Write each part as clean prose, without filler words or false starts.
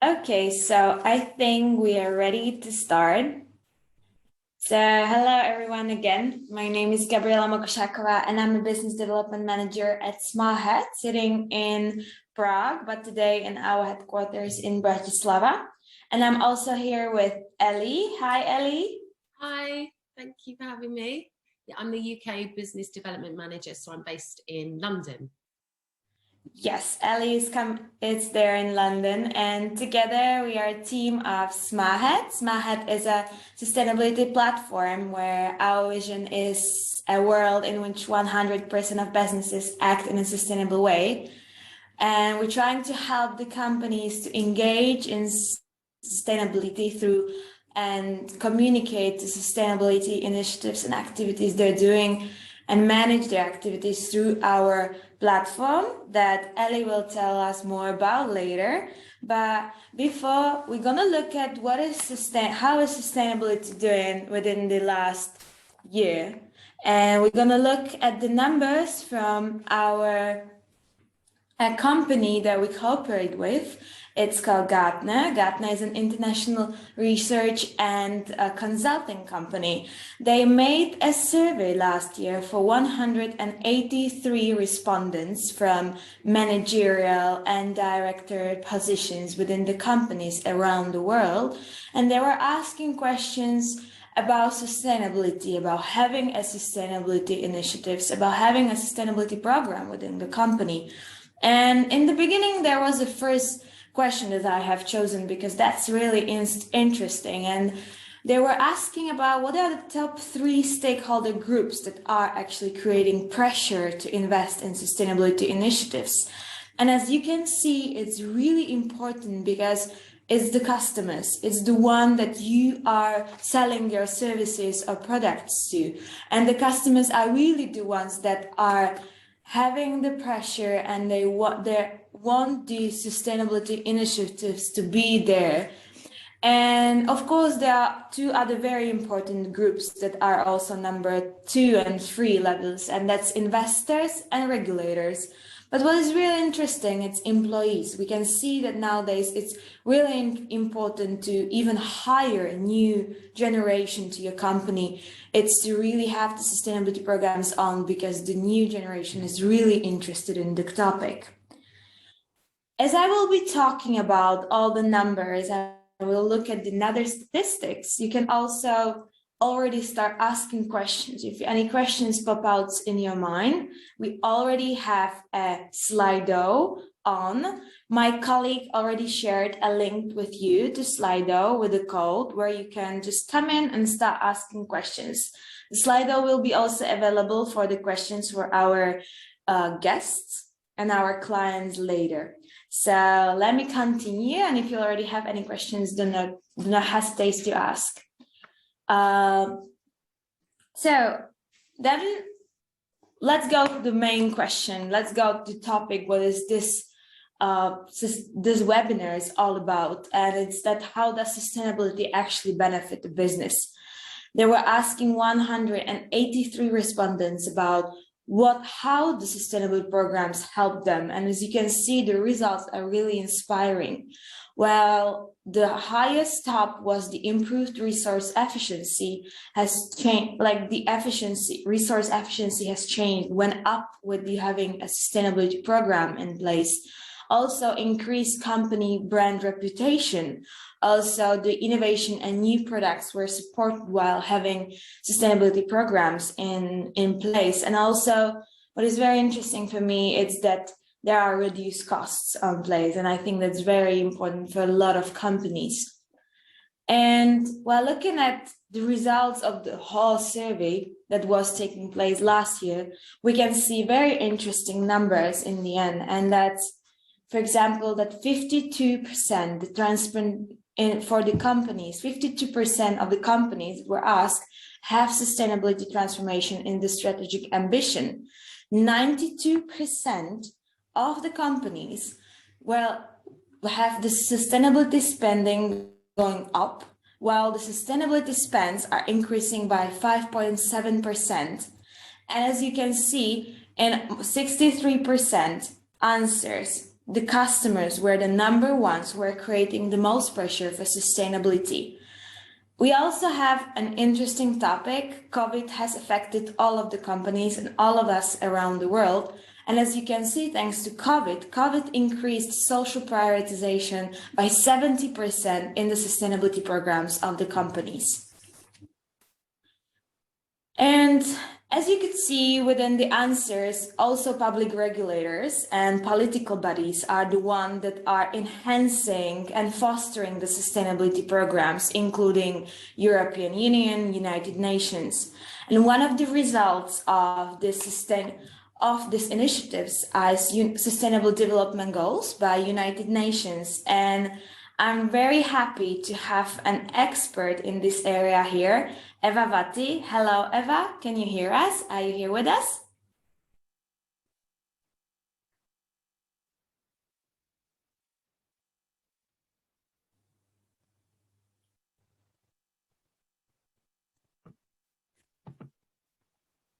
Okay, so I think we are ready to start. So hello everyone again. My name is Gabriela Mokoshakova and I'm a business development manager at SmartHead, sitting in Prague, but today in our headquarters in Bratislava. And I'm also here with Ellie. Hi, Ellie. Hi, thank you for having me. Yeah, I'm the UK Business Development Manager, so I'm based in London. Yes, Ellie is there in London, and together we are a team of SmartHead. SmartHead is a sustainability platform where our vision is a world in which 100% of businesses act in a sustainable way. And we're trying to help the companies to engage in sustainability through and communicate the sustainability initiatives and activities they're doing and manage their activities through our platform that Ellie will tell us more about later. But before, we're gonna look at how is sustainability doing within the last year, and we're gonna look at the numbers from a company that we cooperate with. It's called Gartner. Gartner is an international research and consulting company. They made a survey last year for 183 respondents from managerial and director positions within the companies around the world. And they were asking questions about sustainability, about having a sustainability initiatives, about having a sustainability program within the company. And in the beginning, there was a first question that I have chosen because that's really interesting. And they were asking about what are the top 3 stakeholder groups that are actually creating pressure to invest in sustainability initiatives. And as you can see, it's really important because it's the customers. It's the one that you are selling your services or products to. And the customers are really the ones that are having the pressure, and they want the sustainability initiatives to be there. And of course, there are 2 other very important groups that are also number 2 and 3 levels, and that's investors and regulators. But what is really interesting, it's employees. We can see that nowadays it's really important to even hire a new generation to your company. It's to really have the sustainability programs on because the new generation is really interested in the topic. As I will be talking about all the numbers, I will look at the other statistics. You can also already start asking questions. If any questions pop out in your mind, we already have a Sli.do on. My colleague already shared a link with you to Sli.do with a code where you can just come in and start asking questions. The Sli.do will be also available for the questions for our guests and our clients later. So let me continue, and if you already have any questions, do not hesitate to ask. So then let's go to the main question. Let's go to the topic. What is this webinar is all about? And it's that how does sustainability actually benefit the business? They were asking 183 respondents about how the sustainability programs help them. And as you can see, the results are really inspiring. Well, the highest top was the improved resource efficiency has changed, like the resource efficiency has changed, went up with having a sustainability program in place. Also increased company brand reputation. Also the innovation and new products were supported while having sustainability programs in place. And also what is very interesting for me is that there are reduced costs on place. And I think that's very important for a lot of companies. And while looking at the results of the whole survey that was taking place last year, we can see very interesting numbers in the end. And that's, for example, that 52% the transparent for the companies, 52% of the companies were asked have sustainability transformation in the strategic ambition. 92% of the companies have the sustainability spending going up, while the sustainability spends are increasing by 5.7%. And as you can see, in 63% answers the customers were the number ones who were creating the most pressure for sustainability. We also have an interesting topic. COVID has affected all of the companies and all of us around the world. And as you can see, thanks to COVID increased social prioritization by 70% in the sustainability programs of the companies. And as you could see within the answers, also public regulators and political bodies are the ones that are enhancing and fostering the sustainability programs, including European Union, United Nations. And one of the results of these initiatives is Sustainable Development Goals by United Nations. And I'm very happy to have an expert in this area here, Eva Vati. Hello, Eva. Can you hear us? Are you here with us?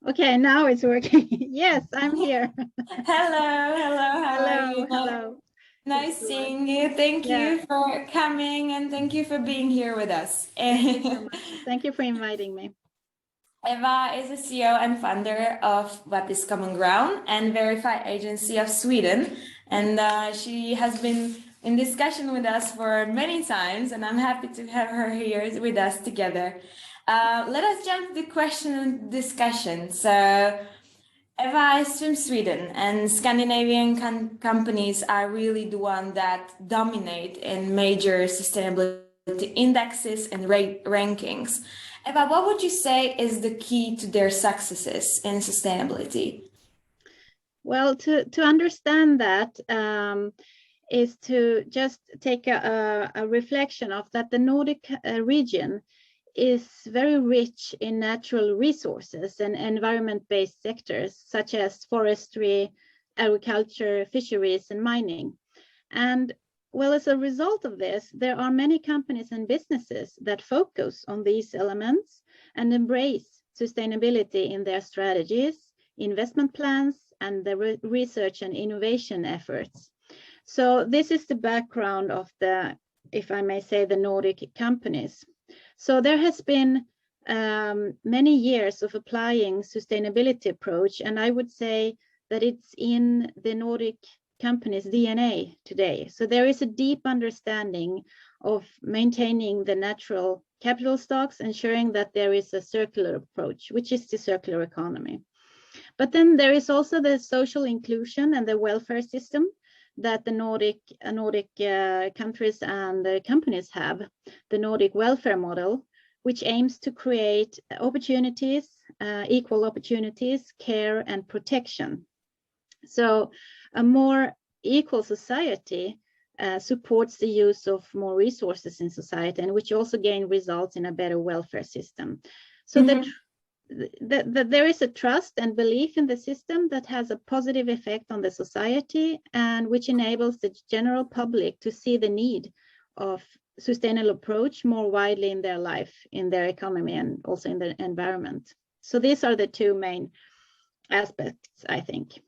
Okay, now it's working. Yes, I'm here. Hello. How are you? Hello. Nice seeing you. Thank you for coming and thank you for being here with us. Thank you so much. Thank you for inviting me. Eva is the CEO and founder of What is Common Ground and Verify Agency of Sweden. And she has been in discussion with us for many times, and I'm happy to have her here with us together. Let us jump to the question and discussion. So Eva is from Sweden, and Scandinavian companies are really the one that dominate in major sustainability indexes and rankings. Eva, what would you say is the key to their successes in sustainability? Well, to understand that is to just take a reflection of that the Nordic region is very rich in natural resources and environment-based sectors such as forestry, agriculture, fisheries, and mining. And well, as a result of this, there are many companies and businesses that focus on these elements and embrace sustainability in their strategies, investment plans, and the research and innovation efforts. So this is the background of the, if I may say, the Nordic companies. So there has been many years of applying sustainability approach, and I would say that it's in the Nordic companies' DNA today. So there is a deep understanding of maintaining the natural capital stocks, ensuring that there is a circular approach, which is the circular economy. But then there is also the social inclusion and the welfare system that the Nordic countries and the companies have, the Nordic welfare model, which aims to create opportunities, equal opportunities, care, and protection. So a more equal society supports the use of more resources in society, and which also again results in a better welfare system. So that there is a trust and belief in the system that has a positive effect on the society, and which enables the general public to see the need of sustainable approach more widely in their life, in their economy, and also in the environment. So these are the two main aspects, I think.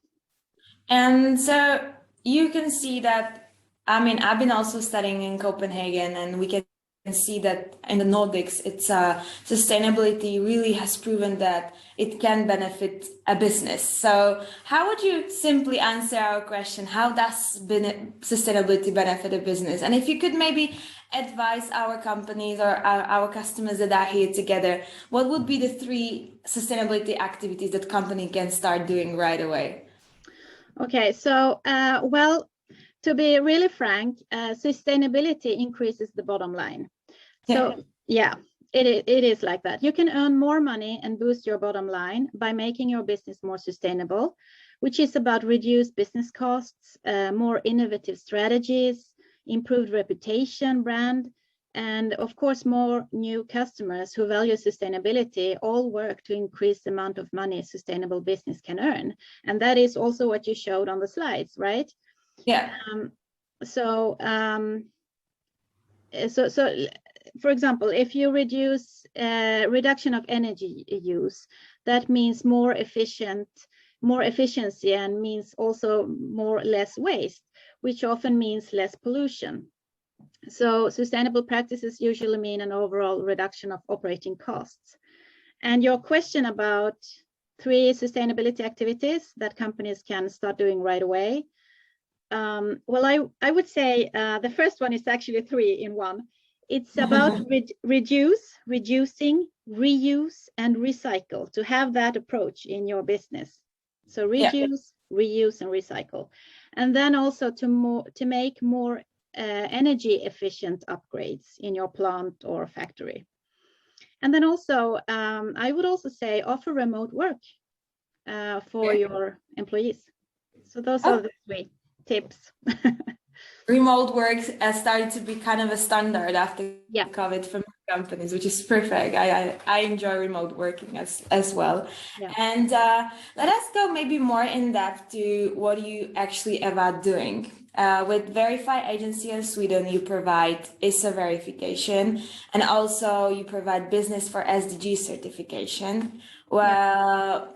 And so you can see that, I mean, I've been also studying in Copenhagen, and we can see that in the Nordics, it's sustainability really has proven that it can benefit a business. So how would you simply answer our question, how does sustainability benefit a business? And if you could maybe advise our companies or our customers that are here together, what would be the 3 sustainability activities that company can start doing right away? Okay, so well, to be really frank, sustainability increases the bottom line. So yeah, it is like that. You can earn more money and boost your bottom line by making your business more sustainable, which is about reduced business costs, more innovative strategies, improved reputation, brand, and of course, more new customers who value sustainability all work to increase the amount of money a sustainable business can earn. And that is also what you showed on the slides, right? Yeah. So for example, if you reduce reduction of energy use, that means more efficiency and means also less waste, which often means less pollution. So sustainable practices usually mean an overall reduction of operating costs. And your question about 3 sustainability activities that companies can start doing right away. Well, I would say the first one is actually 3 in one. It's about reducing, reuse, and recycle, to have that approach in your business. So reduce, reuse, and recycle. And then also to make more energy efficient upgrades in your plant or factory. And then also, I would also say offer remote work for your employees. So those are the 3 tips. Remote work has started to be kind of a standard after COVID for companies, which is perfect. I enjoy remote working as well. Yeah. And let us go maybe more in depth to what you actually Eva doing. With Verify agency in Sweden, you provide ISO verification, and also you provide business for Sdg certification. Well,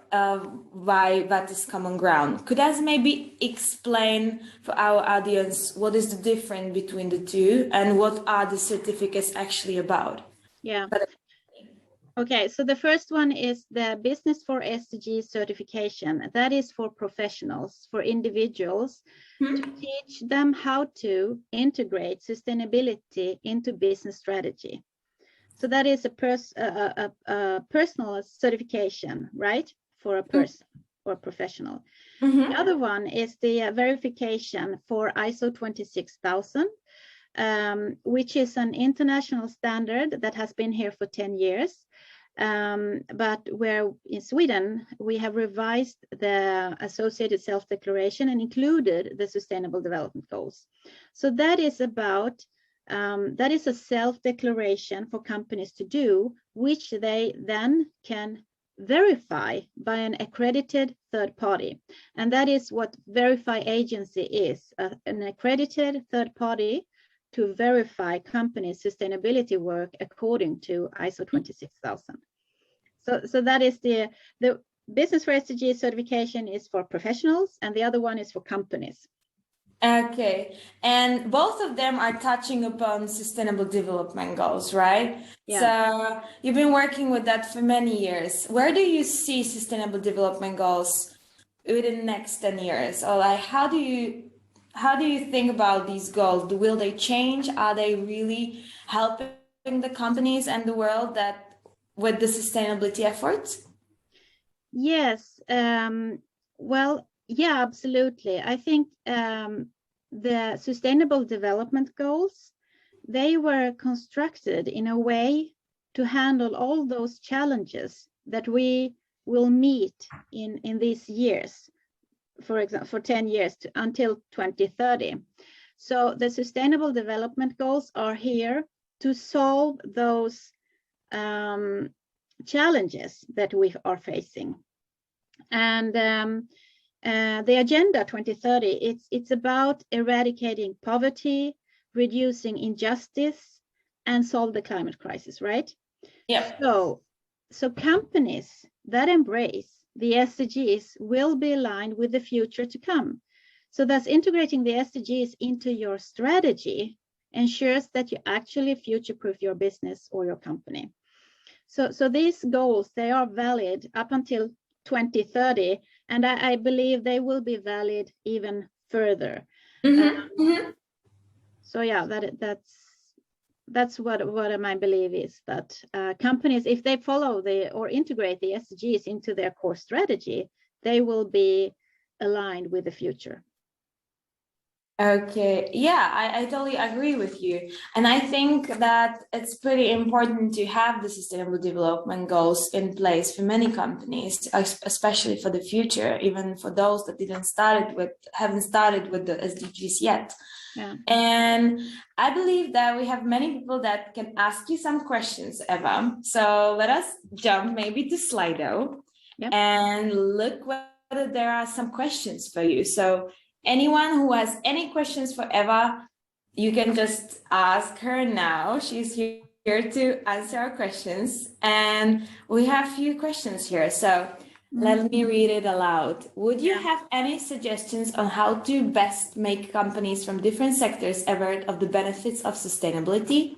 why that is common ground. Could us maybe explain for our audience what is the difference between the two and what are the certificates actually about? Yeah. Okay, so the first one is the business for Sdg certification. That is for professionals, for individuals, to teach them how to integrate sustainability into business strategy. So that is a personal certification, right, for a person or professional. The other one is the verification for ISO 26000, which is an international standard that has been here for 10 years. But where in Sweden, we have revised the associated self-declaration and included the Sustainable Development Goals. So that is about that is a self-declaration for companies to do, which they then can verify by an accredited third party. And that is what Verify agency is, an accredited third party to verify companies' sustainability work according to ISO 26000. So that is the business for Sdg certification is for professionals, and the other one is for companies. Okay, and both of them are touching upon sustainable development goals, right? Yeah. So you've been working with that for many years. Where do you see sustainable development goals within the next 10 years? Or like, how do you think about these goals? Will they change? Are they really helping the companies and the world that with the sustainability efforts? Yes. Well, yeah, absolutely. I think the Sustainable Development Goals, they were constructed in a way to handle all those challenges that we will meet in these years, for example, for 10 years until 2030. So the Sustainable Development Goals are here to solve those challenges that we are facing. And the Agenda 2030, it's about eradicating poverty, reducing injustice, and solve the climate crisis, right? Yeah. So companies that embrace the SDGs will be aligned with the future to come. So thus integrating the SDGs into your strategy ensures that you actually future-proof your business or your company. So these goals, they are valid up until 2030, and I believe they will be valid even further. So yeah, that's what my belief is, that companies, if they follow or integrate the SDGs into their core strategy, they will be aligned with the future. Okay, yeah, I totally agree with you. And I think that it's pretty important to have the sustainable development goals in place for many companies, especially for the future, even for those that haven't started with the SDGs yet. Yeah. And I believe that we have many people that can ask you some questions, Eva. So let us jump maybe to Sli.do and look whether there are some questions for you. So anyone who has any questions for Eva, you can just ask her now. She's here to answer our questions. And we have a few questions here. So Let me read it aloud. Would you Yeah. have any suggestions on how to best make companies from different sectors aware of the benefits of sustainability?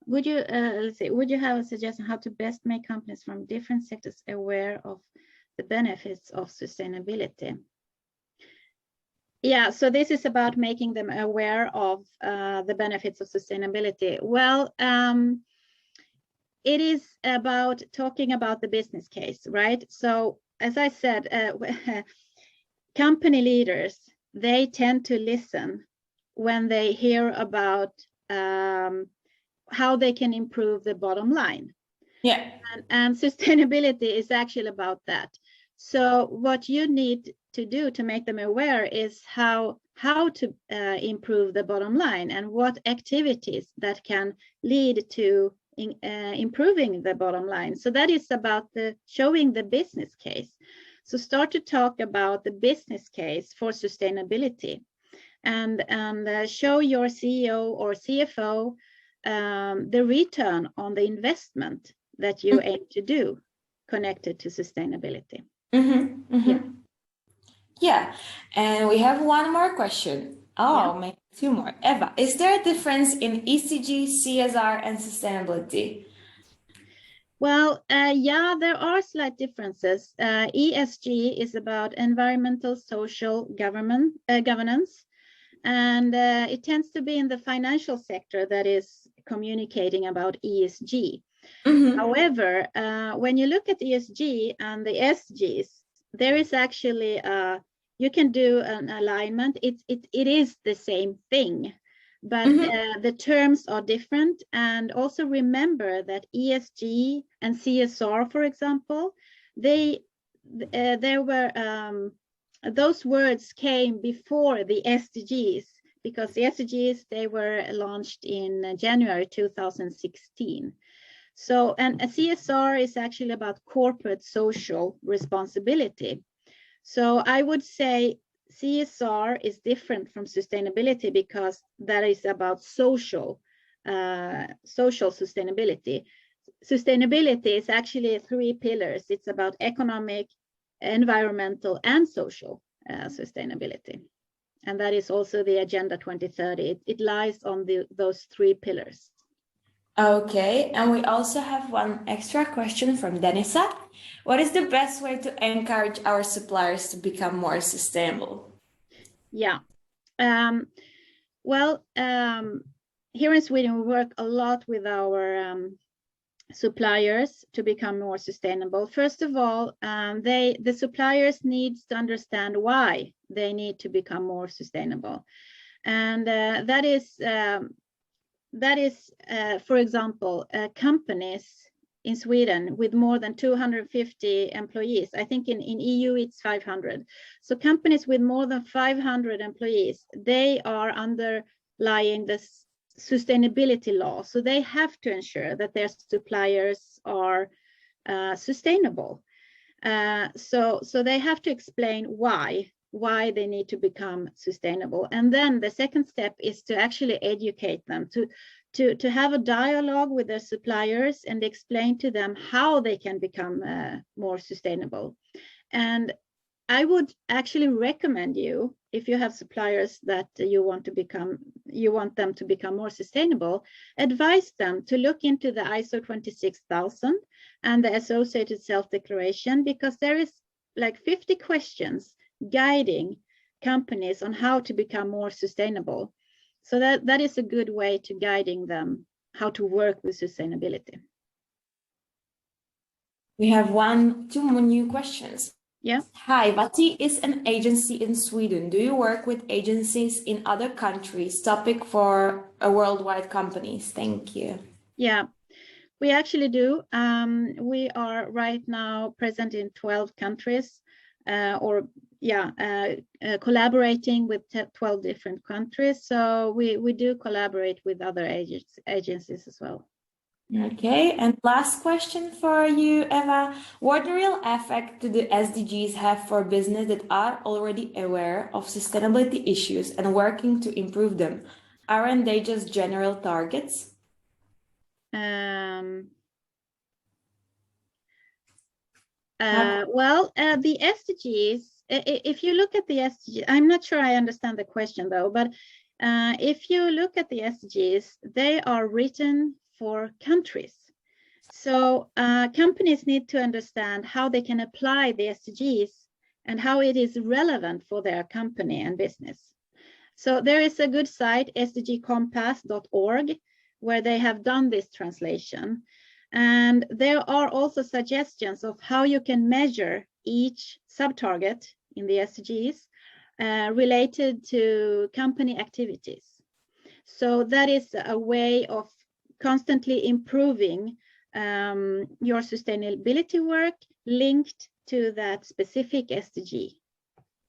Would you let's see, would you have a suggestion how to best make companies from different sectors aware of the benefits of sustainability? Yeah, so this is about making them aware of the benefits of sustainability. Well, it is about talking about the business case, right? So as I said, company leaders, they tend to listen when they hear about how they can improve the bottom line. Yeah. And sustainability is actually about that. So what you need to do to make them aware is how to improve the bottom line and what activities that can lead to improving the bottom line. So that is about showing the business case. So start to talk about the business case for sustainability, and show your CEO or CFO the return on the investment that you aim to do connected to sustainability. Yeah, and we have one more question. Maybe two more. Eva, is there a difference in ESG, CSR, and sustainability? Well, yeah, there are slight differences. ESG is about environmental, social governance, and it tends to be in the financial sector that is communicating about ESG. However, when you look at ESG and the SDGs, there is actually you can do an alignment. It is the same thing, but the terms are different. And also remember that ESG and CSR, for example, there were those words came before the SDGs, because the SDGs, they were launched in January 2016. So, and a CSR is actually about corporate social responsibility. So I would say CSR is different from sustainability because that is about social sustainability. Sustainability is actually 3 pillars. It's about economic, environmental, and social sustainability. And that is also the Agenda 2030. It lies on those 3 pillars. Okay, and we also have one extra question from Denisa. What is the best way to encourage our suppliers to become more sustainable? Yeah, well, here in Sweden, we work a lot with our suppliers to become more sustainable. First of all, the suppliers need to understand why they need to become more sustainable. And that is, for example, companies in Sweden with more than 250 employees. I think in EU it's 500. So companies with more than 500 employees, they are underlying this sustainability law. So they have to ensure that their suppliers are sustainable. So they have to explain why they need to become sustainable. And then the second step is to actually educate them, to have a dialogue with their suppliers and explain to them how they can become more sustainable. And I would actually recommend you, if you have suppliers that you want them to become more sustainable, advise them to look into the ISO 26000 and the associated self-declaration, because there is like 50 questions guiding companies on how to become more sustainable. So that is a good way to guiding them how to work with sustainability. We have two more new questions. Yeah. Hi, Vati is an agency in Sweden. Do you work with agencies in other countries? Topic for worldwide companies. Thank you. Yeah, we actually do. We are right now present in 12 countries, collaborating with 12 different countries. So we do collaborate with other agencies as well. Okay, and last question for you, Eva. What real effect do the SDGs have for business that are already aware of sustainability issues and working to improve them? Aren't they just general targets? Well, the SDGs, if you look at the SDGs, I'm not sure I understand the question though, but if you look at the SDGs, they are written for countries. So companies need to understand how they can apply the SDGs and how it is relevant for their company and business. So there is a good site, sdgcompass.org, where they have done this translation. And there are also suggestions of how you can measure each sub-target in the SDGs related to company activities. So that is a way of constantly improving your sustainability work linked to that specific SDG.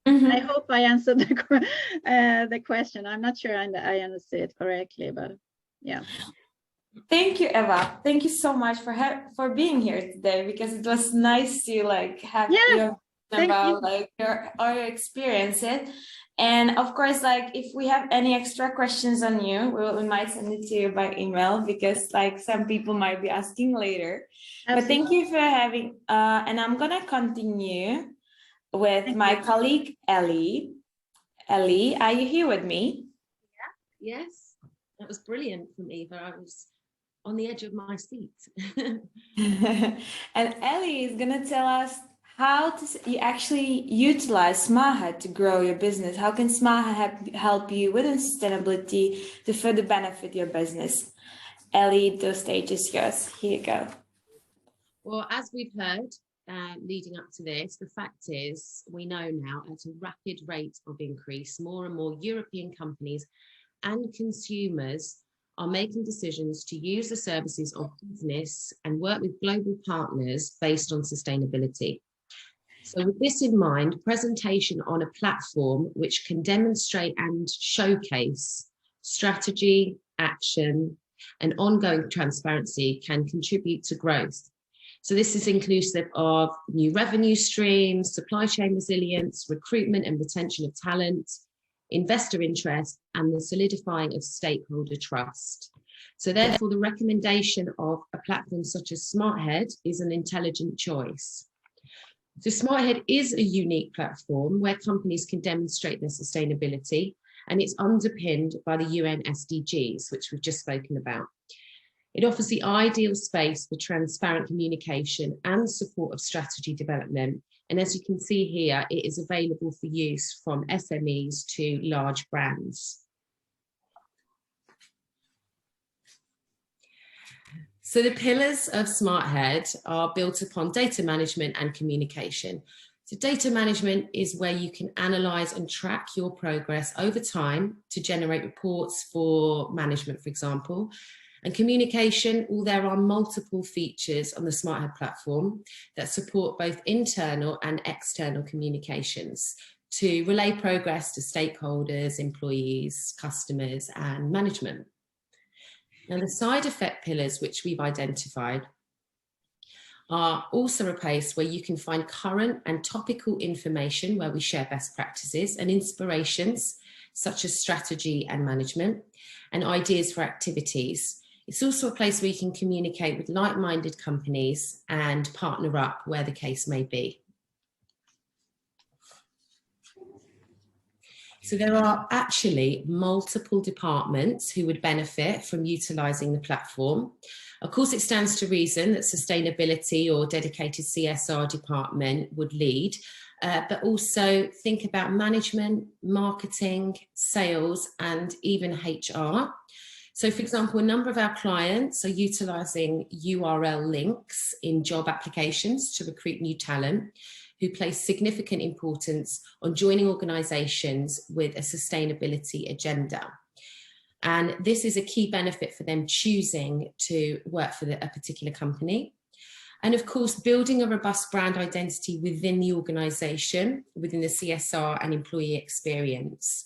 Mm-hmm. I hope I answered the question. I'm not sure I understood it correctly, but yeah. Thank you, Eva. Thank you so much for being here today, because it was nice to like have your about like our experiences. And of course, like if we have any extra questions on you, we might send it to you by email, because like some people might be asking later. Absolutely. But thank you for having, and I'm gonna continue with my colleague, Ellie. Ellie, are you here with me? Yeah. Yes, that was brilliant from Eva. I was on the edge of my seat. And Ellie is gonna tell us how you actually utilize SmartHead to grow your business. How can SmartHead help you within sustainability to further benefit your business? Ellie, the stage is yours. Here you go. Well, as we've heard leading up to this, the fact is we know now at a rapid rate of increase, more and more European companies and consumers are making decisions to use the services of business and work with global partners based on sustainability. So with this in mind, presentation on a platform which can demonstrate and showcase strategy, action, and ongoing transparency can contribute to growth. So this is inclusive of new revenue streams, supply chain resilience, recruitment and retention of talent, investor interest, and the solidifying of stakeholder trust. So therefore, the recommendation of a platform such as SmartHead is an intelligent choice. So SmartHead is a unique platform where companies can demonstrate their sustainability, and it's underpinned by the UN SDGs, which we've just spoken about. It offers the ideal space for transparent communication and support of strategy development. And as you can see here, it is available for use from SMEs to large brands. So the pillars of SmartHead are built upon data management and communication. So data management is where you can analyze and track your progress over time to generate reports for management, for example. And communication, well, there are multiple features on the SmartHead platform that support both internal and external communications to relay progress to stakeholders, employees, customers, and management. Now, the side effect pillars which we've identified are also a place where you can find current and topical information where we share best practices and inspirations such as strategy and management and ideas for activities. It's also a place where you can communicate with like-minded companies and partner up where the case may be. So there are actually multiple departments who would benefit from utilising the platform. Of course, it stands to reason that sustainability or dedicated CSR department would lead, but also think about management, marketing, sales, and even HR. So for example, a number of our clients are utilising URL links in job applications to recruit new talent, who place significant importance on joining organisations with a sustainability agenda. And this is a key benefit for them choosing to work for a particular company. And of course, building a robust brand identity within the organisation, within the CSR and employee experience.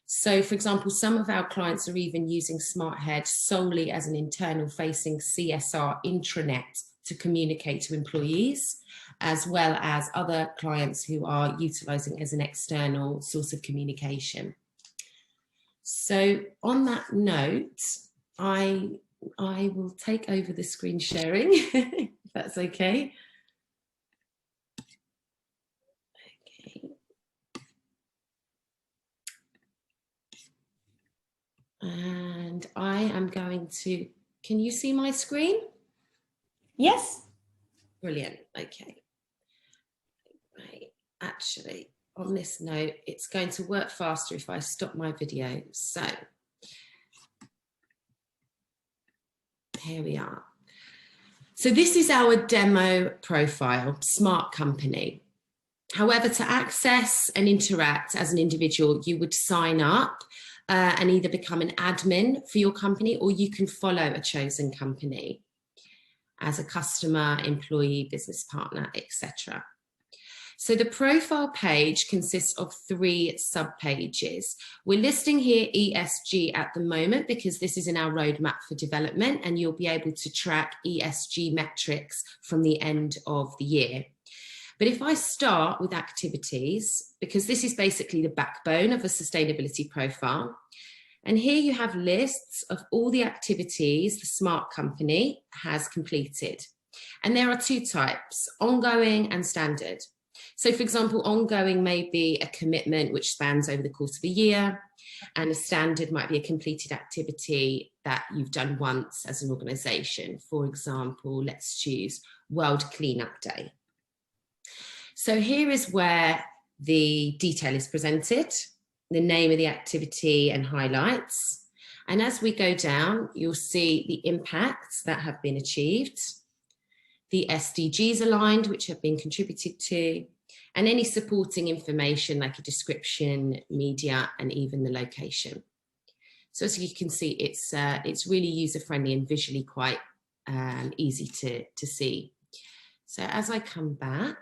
So for example, some of our clients are even using SmartHead solely as an internal facing CSR intranet to communicate to employees, as well as other clients who are utilising as an external source of communication. So on that note, I will take over the screen sharing, if that's okay. And I am going to, can you see my screen? Yes. Brilliant. Okay. Right. Actually, on this note, it's going to work faster if I stop my video. So here we are. So this is our demo profile, Smart Company. However, to access and interact as an individual, you would sign up and either become an admin for your company, or you can follow a chosen company as a customer, employee, business partner, etc. So the profile page consists of 3 sub-pages. We're listing here ESG at the moment because this is in our roadmap for development, and you'll be able to track ESG metrics from the end of the year. But if I start with activities, because this is basically the backbone of a sustainability profile, and here you have lists of all the activities the Smart Company has completed. And there are 2 types, ongoing and standard. So for example, ongoing may be a commitment which spans over the course of a year, and a standard might be a completed activity that you've done once as an organisation. For example, let's choose World Cleanup Day. So here is where the detail is presented, the name of the activity and highlights. And as we go down, you'll see the impacts that have been achieved, the SDGs aligned, which have been contributed to, and any supporting information like a description, media, and even the location. So as you can see, it's really user-friendly and visually quite easy to see. So as I come back,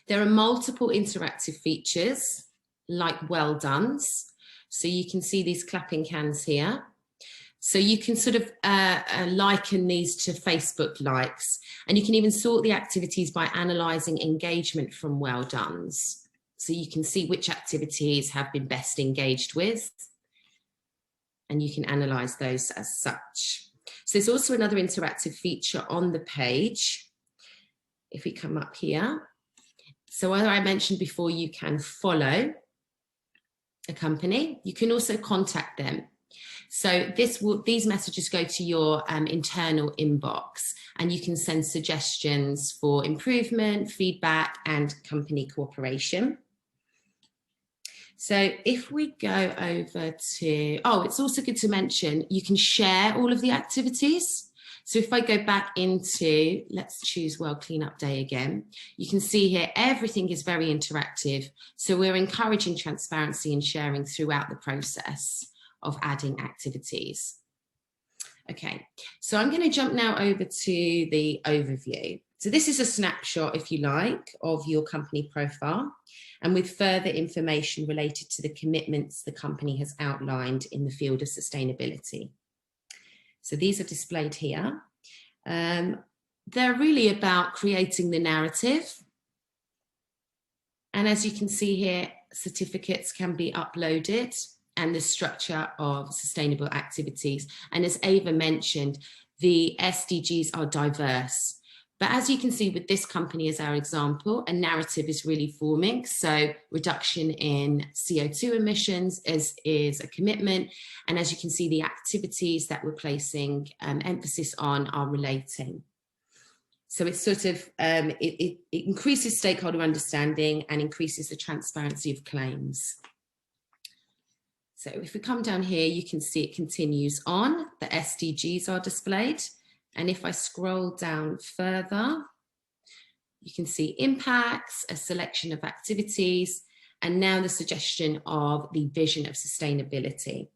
there are multiple interactive features like well done's. So you can see these clapping cans here. So you can sort of liken these to Facebook likes, and you can even sort the activities by analysing engagement from well done's. So you can see which activities have been best engaged with, and you can analyse those as such. So there's also another interactive feature on the page. If we come up here, so as I mentioned before, you can follow a company. You can also contact them. So these messages go to your internal inbox, and you can send suggestions for improvement, feedback, and company cooperation. So if we go over to, oh, it's also good to mention, you can share all of the activities. So if I go back into, let's choose World Cleanup Day again, you can see here everything is very interactive. So we're encouraging transparency and sharing throughout the process of adding activities. Okay, so I'm going to jump now over to the overview. So this is a snapshot, if you like, of your company profile, and with further information related to the commitments the company has outlined in the field of sustainability. So these are displayed here. They're really about creating the narrative. And as you can see here, certificates can be uploaded, and the structure of sustainable activities. And as Eva mentioned, the SDGs are diverse. But as you can see with this company as our example, a narrative is really forming. So reduction in CO2 emissions is a commitment. And as you can see, the activities that we're placing emphasis on are relating. So it's sort of, it increases stakeholder understanding and increases the transparency of claims. So if we come down here, you can see it continues on. The SDGs are displayed. And if I scroll down further, you can see impacts, a selection of activities, and now the suggestion of the vision of sustainability.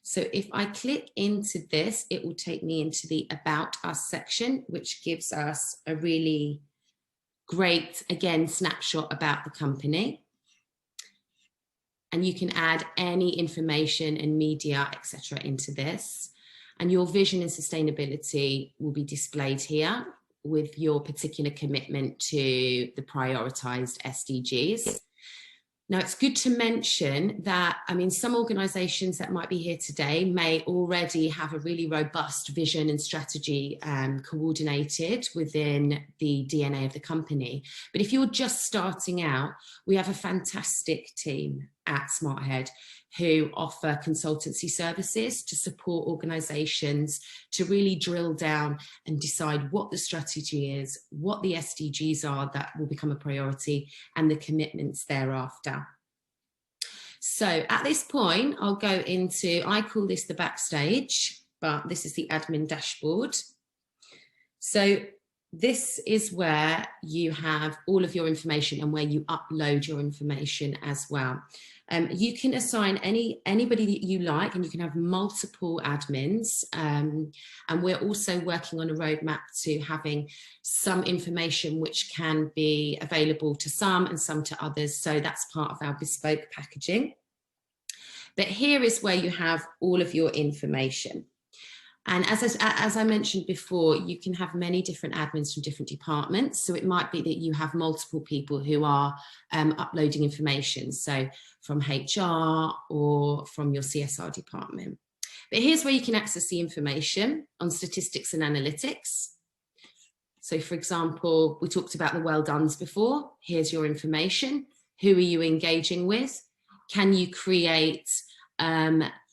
So if I click into this, it will take me into the About Us section, which gives us a really great, again, snapshot about the company. And you can add any information and media, etc., into this. And your vision and sustainability will be displayed here with your particular commitment to the prioritized SDGs. Now, it's good to mention that, I mean, some organizations that might be here today may already have a really robust vision and strategy coordinated within the DNA of the company. But if you're just starting out, we have a fantastic team at SmartHead who offer consultancy services to support organisations to really drill down and decide what the strategy is, what the SDGs are that will become a priority, and the commitments thereafter. So at this point, I'll go into, I call this the backstage, but this is the admin dashboard. So this is where you have all of your information and where you upload your information as well. You can assign anybody that you like, and you can have multiple admins. And we're also working on a roadmap to having some information which can be available to some and some to others. So that's part of our bespoke packaging. But here is where you have all of your information. And as I mentioned before, you can have many different admins from different departments. So it might be that you have multiple people who are uploading information, so from HR or from your CSR department. But here's where you can access the information on statistics and analytics. So for example, we talked about the well dones before. Here's your information. Who are you engaging with? Can you create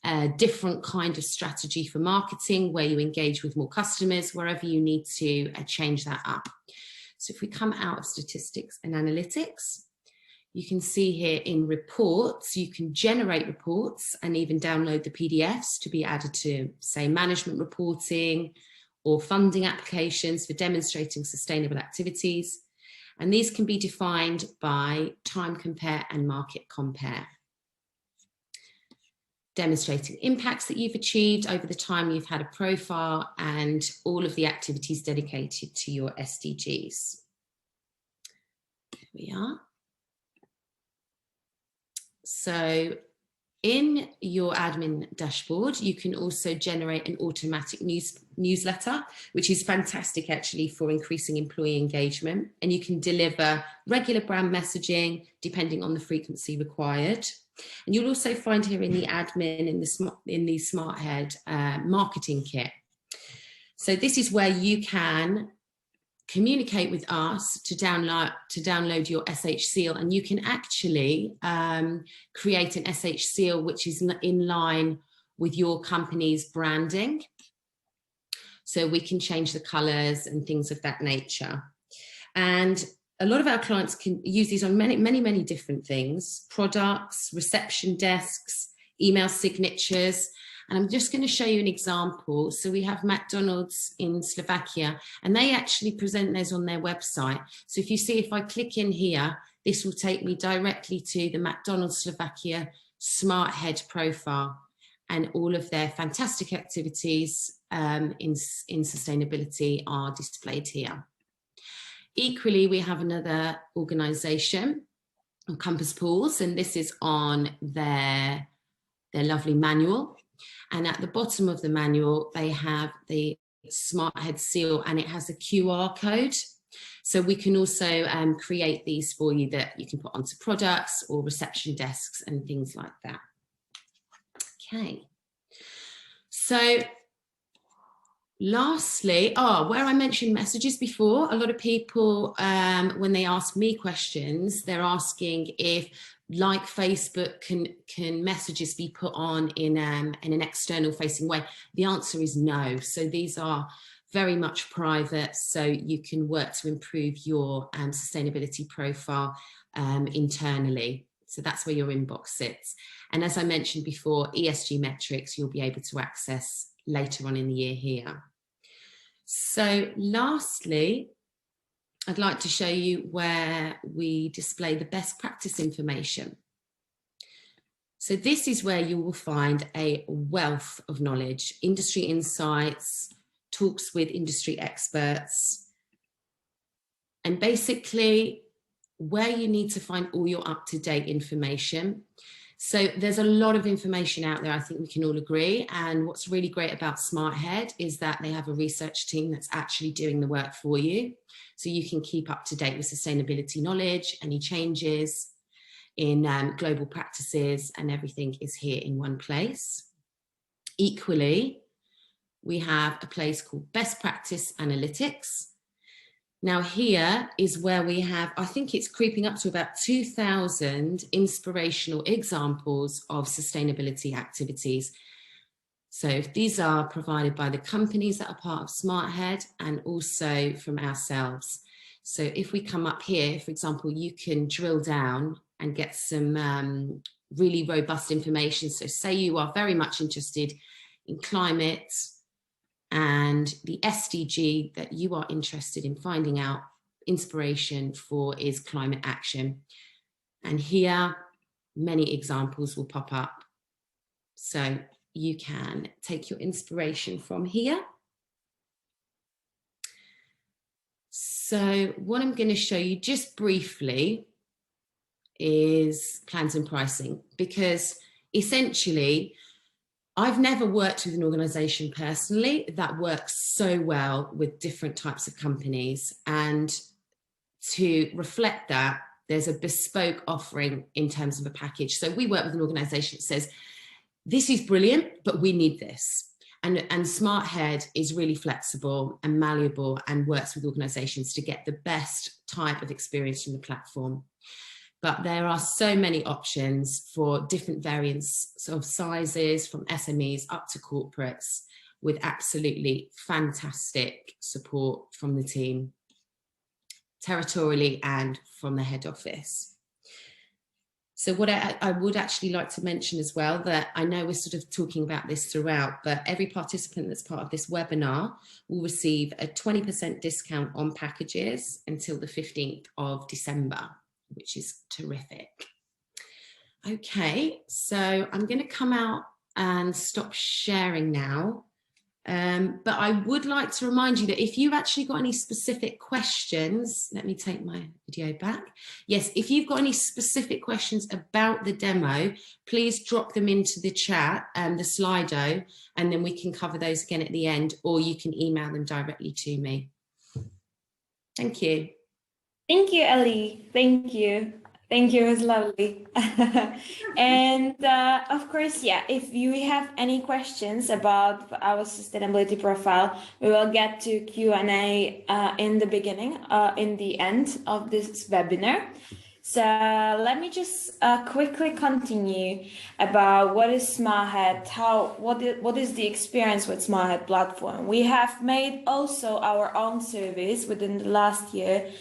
a different kind of strategy for marketing where you engage with more customers, wherever you need to change that up? So if we come out of statistics and analytics, you can see here in reports, you can generate reports and even download the PDFs to be added to, say, management reporting or funding applications for demonstrating sustainable activities. And these can be defined by time compare and market compare, demonstrating impacts that you've achieved over the time you've had a profile and all of the activities dedicated to your SDGs. There we are. So in your admin dashboard, you can also generate an automatic newsletter, which is fantastic actually for increasing employee engagement. And you can deliver regular brand messaging depending on the frequency required. And you'll also find here in the admin, in the SmartHead marketing kit. So this is where you can communicate with us to download your SH seal, and you can actually create an SH seal which is in line with your company's branding. So we can change the colours and things of that nature. And a lot of our clients can use these on many different things: products, reception desks, email signatures. And I'm just going to show you an example. So we have McDonald's in Slovakia, and they actually present those on their website. So if you see, if I click in here, this will take me directly to the McDonald's Slovakia SmartHead profile, and all of their fantastic activities in sustainability are displayed here. Equally, we have another organisation, Compass Pools, and this is on their lovely manual. And at the bottom of the manual, they have the SmartHead seal, and it has a QR code. So we can also create these for you that you can put onto products or reception desks and things like that. Okay. So lastly, where I mentioned messages before, a lot of people, when they ask me questions, they're asking if, like Facebook, can messages be put on in an external facing way? The answer is no. So these are very much private, so you can work to improve your sustainability profile internally. So that's where your inbox sits. And as I mentioned before, ESG metrics you'll be able to access later on in the year here. So lastly, I'd like to show you where we display the best practice information. So this is where you will find a wealth of knowledge, industry insights, talks with industry experts, and basically where you need to find all your up-to-date information. So there's a lot of information out there, I think we can all agree. And what's really great about SmartHead is that they have a research team that's actually doing the work for you. So you can keep up to date with sustainability knowledge, any changes in global practices, and everything is here in one place. Equally, we have a place called Best Practice Analytics. Now here is where we have, I think it's creeping up to about 2,000 inspirational examples of sustainability activities. So these are provided by the companies that are part of SmartHead and also from ourselves. So if we come up here, for example, you can drill down and get some really robust information. So say you are very much interested in climate, and the SDG that you are interested in finding out inspiration for is climate action. And here, many examples will pop up. So you can take your inspiration from here. So what I'm going to show you just briefly is plans and pricing, because essentially, I've never worked with an organization personally that works so well with different types of companies. And to reflect that, there's a bespoke offering in terms of a package. So we work with an organization that says, this is brilliant, but we need this. And SmartHead is really flexible and malleable and works with organizations to get the best type of experience from the platform. But there are so many options for different variants of sizes, from SMEs up to corporates, with absolutely fantastic support from the team, territorially and from the head office. So what I would actually like to mention as well, that I know we're sort of talking about this throughout, but every participant that's part of this webinar will receive a 20% discount on packages until the 15th of December. Which is terrific. Okay, so I'm going to come out and stop sharing now. But I would like to remind you that if you've actually got any specific questions, let me take my video back. Yes, if you've got any specific questions about the demo, please drop them into the chat and the Sli.do, and then we can cover those again at the end, or you can email them directly to me. Thank you. Thank you, Ellie. Thank you. Thank you. It was lovely. And of course, yeah, if you have any questions about our sustainability profile, we will get to Q&A in the beginning, in the end of this webinar. So let me just quickly continue about what is SmartHead, what is the experience with SmartHead platform. We have made also our own surveys within the last year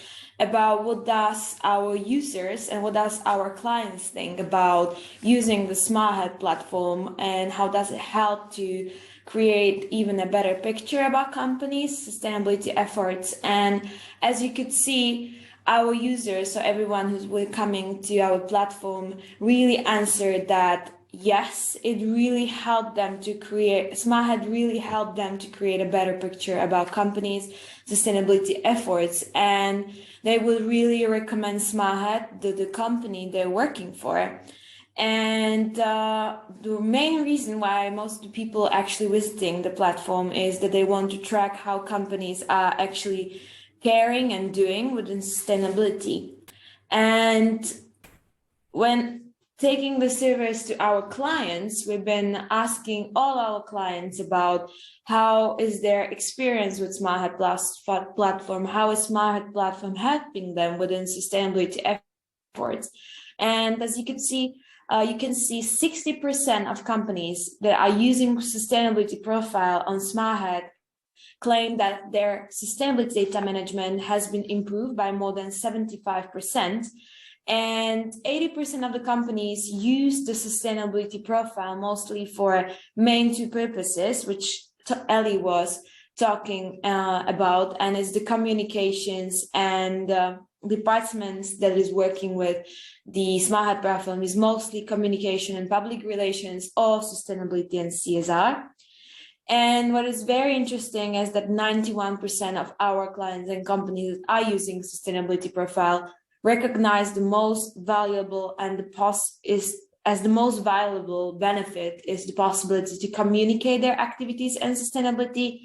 about what does our users and what does our clients think about using the SmartHead platform, and how does it help to create even a better picture about companies' sustainability efforts. And as you could see, our users, so everyone who's coming to our platform, really answered that yes, it really helped them to create, SmartHead really helped them to create a better picture about companies' sustainability efforts, and they would really recommend SmartHead, the company they're working for. And the main reason why most people actually visiting the platform is that they want to track how companies are actually caring and doing within sustainability. And when taking the surveys to our clients, we've been asking all our clients about how is their experience with SmartHead platform, how is SmartHead platform helping them within sustainability efforts. And as you can see 60% of companies that are using sustainability profile on SmartHead claim that their sustainability data management has been improved by more than 75%. And 80% of the companies use the sustainability profile mostly for main two purposes, which Ellie was talking about, and is the communications and departments that is working with the SmartHead platform is mostly communication and public relations, or sustainability and CSR. And what is very interesting is that 91% of our clients and companies that are using sustainability profile recognize the most valuable and the most valuable benefit is the possibility to communicate their activities and sustainability.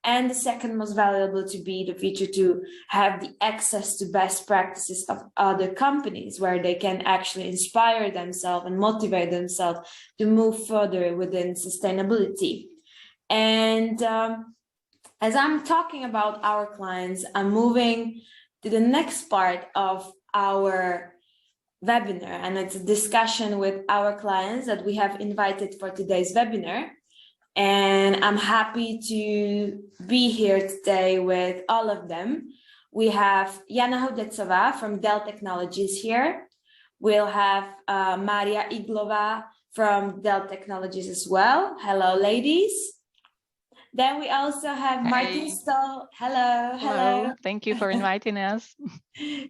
And the second most valuable to be the feature to have the access to best practices of other companies, where they can actually inspire themselves and motivate themselves to move further within sustainability. And as I'm talking about our clients, I'm moving to the next part of our webinar, and it's a discussion with our clients that we have invited for today's webinar. And I'm happy to be here today with all of them. We have Jana Hudecová from Dell Technologies here. We'll have Maria Iglova from Dell Technologies as well. Hello, ladies. Then we also have Martin Stoll. Hello, hello. Thank you for inviting us.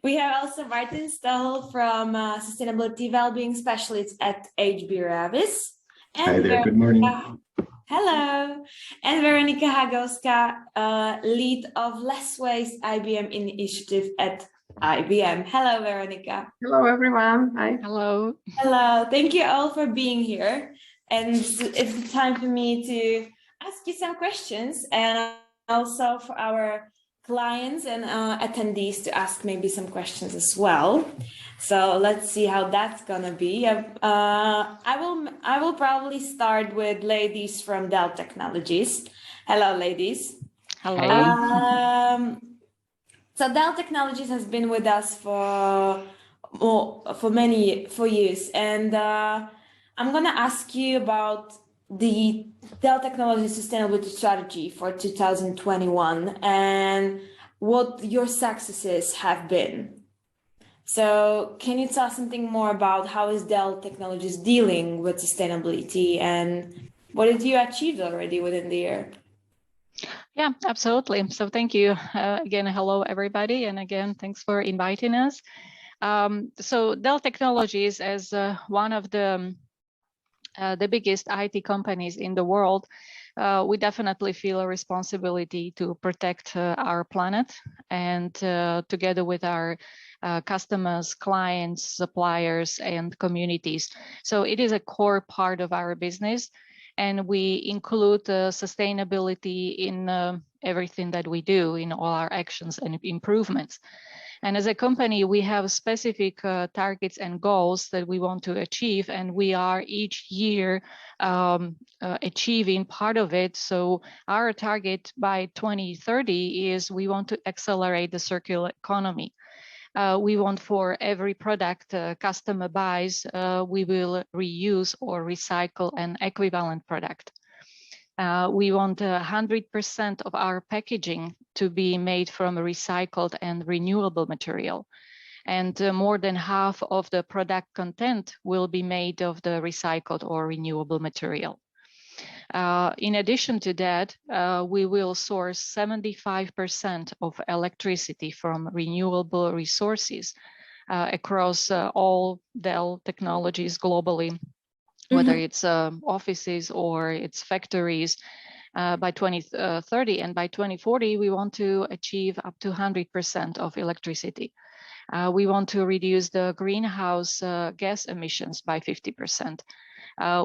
We have also Martin Stoll from Sustainability Wellbeing Specialist at HB Reavis. Hi there, good morning. Hello. And Veronika Hagowska, lead of Less Waste IBM initiative at IBM. Hello, Veronika. Hello, everyone. Hi. Hello. Hello. Thank you all for being here. And it's the time for me to ask you some questions, and also for our clients and attendees to ask maybe some questions as well. So let's see how that's gonna be. I will probably start with ladies from Dell Technologies. Hello, ladies. Hello. So Dell Technologies has been with us for years, and I'm gonna ask you about the Dell Technologies Sustainability Strategy for 2021 and what your successes have been. So can you tell something more about how is Dell Technologies dealing with sustainability and what did you achieve already within the year? Yeah, absolutely. So thank you again. Hello, everybody. And again, thanks for inviting us. So Dell Technologies, as one of the biggest IT companies in the world, we definitely feel a responsibility to protect our planet, and together with our customers, clients, suppliers, and communities. So it is a core part of our business, and we include sustainability in everything that we do, in all our actions and improvements. And as a company, we have specific targets and goals that we want to achieve, and we are each year achieving part of it. So our target by 2030 is we want to accelerate the circular economy. We want for every product customer buys, we will reuse or recycle an equivalent product. We want 100% of our packaging to be made from recycled and renewable material. And more than half of the product content will be made of the recycled or renewable material. In addition to that, we will source 75% of electricity from renewable resources across all Dell Technologies globally, whether it's offices or it's factories, by 2030. And by 2040, we want to achieve up to 100% of electricity. We want to reduce the greenhouse gas emissions by 50%.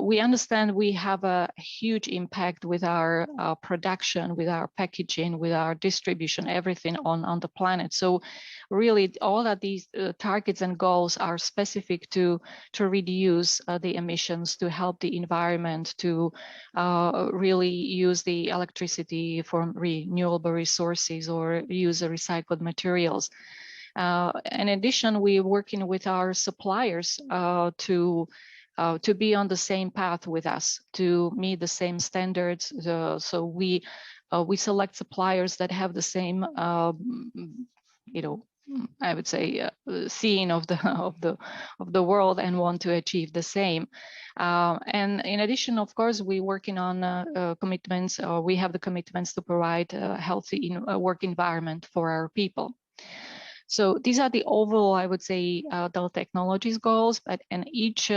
We understand we have a huge impact with our production, with our packaging, with our distribution, everything on the planet. So really all of these targets and goals are specific to reduce the emissions, to help the environment, to really use the electricity from renewable resources or use the recycled materials. In addition, we're working with our suppliers to be on the same path with us, to meet the same standards. So we select suppliers that have the same, I would say, seeing of the world and want to achieve the same. And in addition, of course, we're working on commitments. We have the commitments to provide a healthy work environment for our people. So these are the overall, I would say, Dell Technologies goals, but and each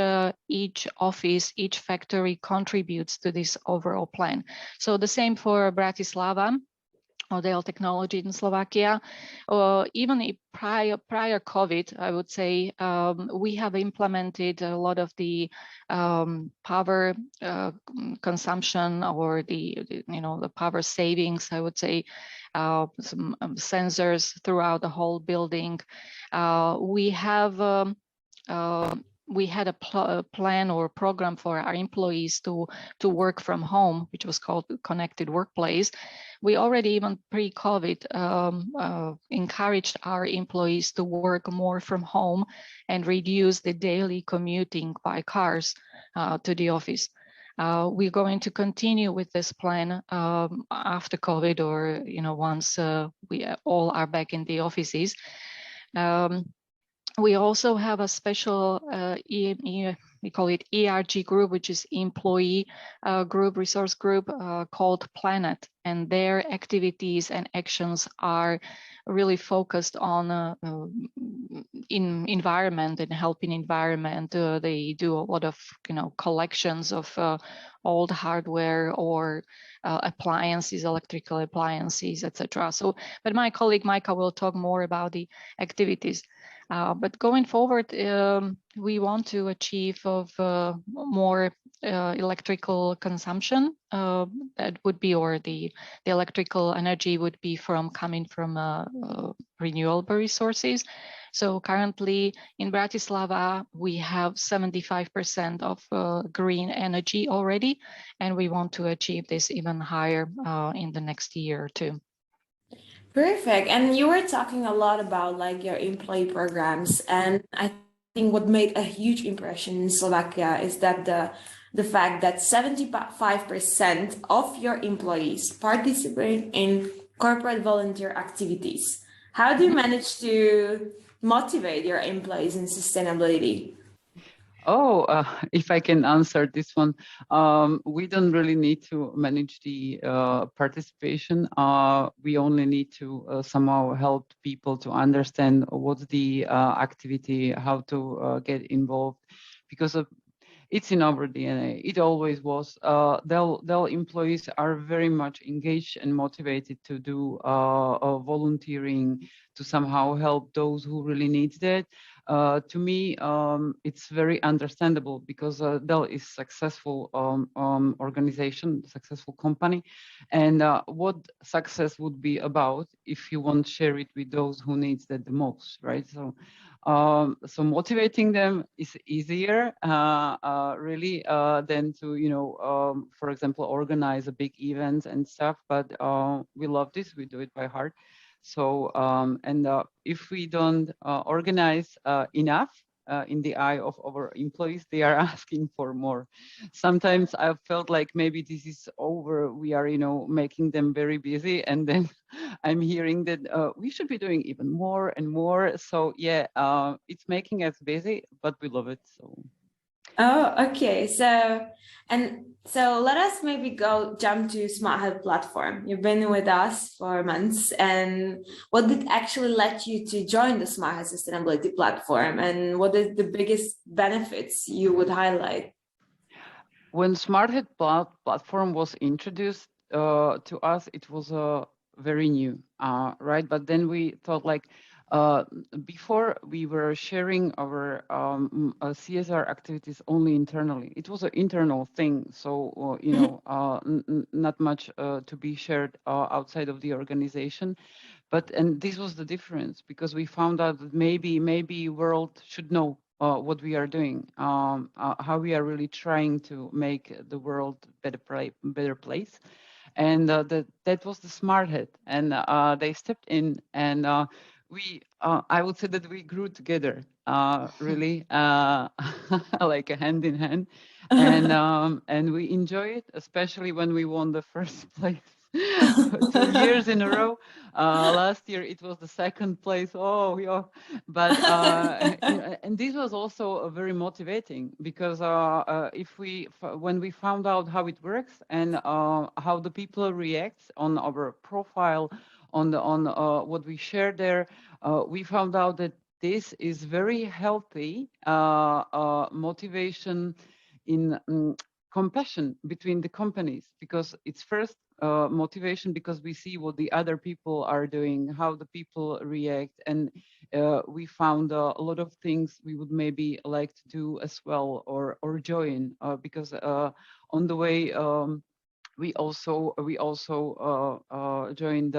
office, each factory contributes to this overall plan. So the same for Bratislava, or Dell Technology in Slovakia. Even prior COVID, I would say, we have implemented a lot of the power consumption or the power savings, I would say, some sensors throughout the whole building. We have we had a plan or program for our employees to work from home, which was called Connected Workplace. We already, even pre-COVID, encouraged our employees to work more from home and reduce the daily commuting by cars to the office. We're going to continue with this plan after COVID, or once we all are back in the offices. We also have a special we call it ERG group, which is employee group, resource group called Planet, and their activities and actions are really focused on in environment and helping environment. They do a lot of collections of old hardware or appliances, electrical appliances, etc. So, but my colleague Micah will talk more about the activities. But going forward, we want to achieve of more electrical consumption. That would be, or the electrical energy would be coming from renewable resources. So currently in Bratislava, we have 75% of green energy already, and we want to achieve this even higher in the next year or two. Perfect. And you were talking a lot about like your employee programs, and I think what made a huge impression in Slovakia is that the fact that 75% of your employees participate in corporate volunteer activities. How do you manage to motivate your employees in sustainability? Oh, if I can answer this one, we don't really need to manage the participation. We only need to somehow help people to understand what's the activity, how to get involved, because it's in our DNA. It always was. Dell employees are very much engaged and motivated to do volunteering, to somehow help those who really need that. To me, it's very understandable, because Dell is successful organization, successful company, and what success would be about if you want to share it with those who needs that the most, right? So motivating them is easier, really, than to for example, organize a big events and stuff. But we love this; we do it by heart. So if we don't organize enough in the eye of our employees, they are asking for more. Sometimes I felt like maybe this is over. We are, making them very busy, and then I'm hearing that we should be doing even more and more. So yeah, it's making us busy, but we love it. So. Oh, okay. So let us maybe jump to SmartHead platform. You've been with us for months, and what did actually let you to join the SmartHead sustainability platform, and what is the biggest benefits you would highlight? When SmartHead platform was introduced to us, it was very new, right? But then we thought like, before we were sharing our CSR activities only internally. It was an internal thing, so not much to be shared outside of the organization. And this was the difference, because we found out that maybe world should know what we are doing, how we are really trying to make the world better place. And that was the SmartHead, and they stepped in, and I would say that we grew together, really, like a hand in hand, and we enjoy it, especially when we won the first place 2 years in a row. Last year it was the second place. Oh, yeah. But and this was also very motivating, because when we found out how it works and how the people react on our profile, on what we share there, we found out that this is very healthy motivation in compassion between the companies, because it's first motivation because we see what the other people are doing, how the people react, and we found a lot of things we would maybe like to do as well, or join, because on the way we also joined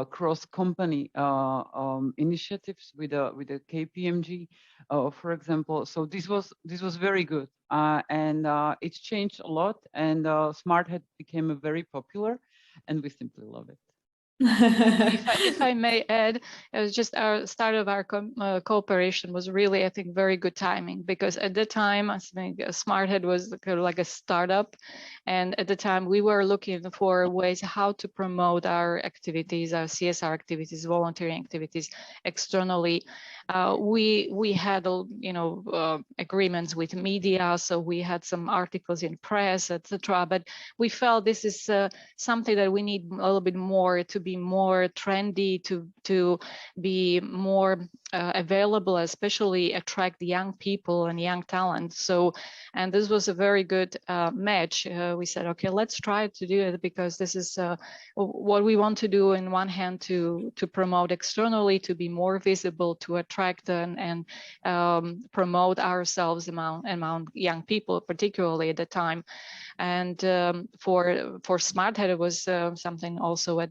cross-company initiatives with a KPMG, for example. So this was very good, and it's changed a lot. And SmartHead became a very popular, and we simply love it. If I may add, it was just our start of our cooperation was really, I think, very good timing, because at the time, I think SmartHead was kind of like a startup, and at the time we were looking for ways how to promote our activities, our CSR activities, volunteering activities externally. We had, agreements with media, so we had some articles in press, etc. But we felt this is something that we need a little bit more to be more trendy, to be more available, especially attract young people and young talent. So, and this was a very good match. We said, okay, let's try to do it, because this is what we want to do. In one hand, to promote externally, to be more visible, to attract and promote ourselves among young people, particularly at the time. And for SmartHead, it was something also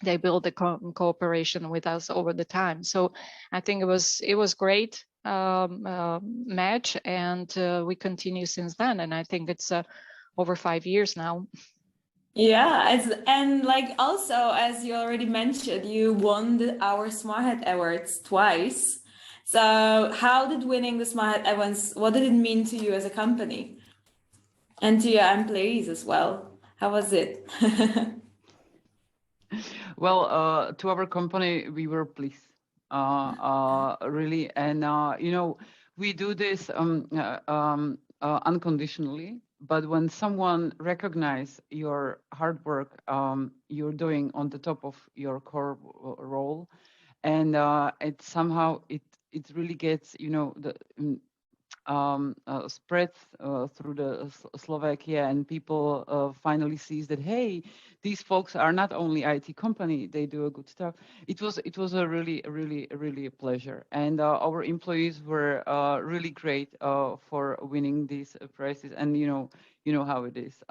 they built a cooperation with us over the time. So I think it was great match, and we continue since then. And I think it's over 5 years now. Yeah, and like also, as you already mentioned, you won our SmartHead Awards twice. So how did winning the SmartHead Awards, what did it mean to you as a company and to your employees as well? How was it? Well, to our company, we were pleased, really. And, we do this unconditionally. But when someone recognizes your hard work you're doing on the top of your core role, and it somehow it really gets, the spreads through the Slovakia, and people finally sees that, hey, these folks are not only IT company, they do a good stuff. It was a really a pleasure, and our employees were really great for winning these prizes. And you know how it is.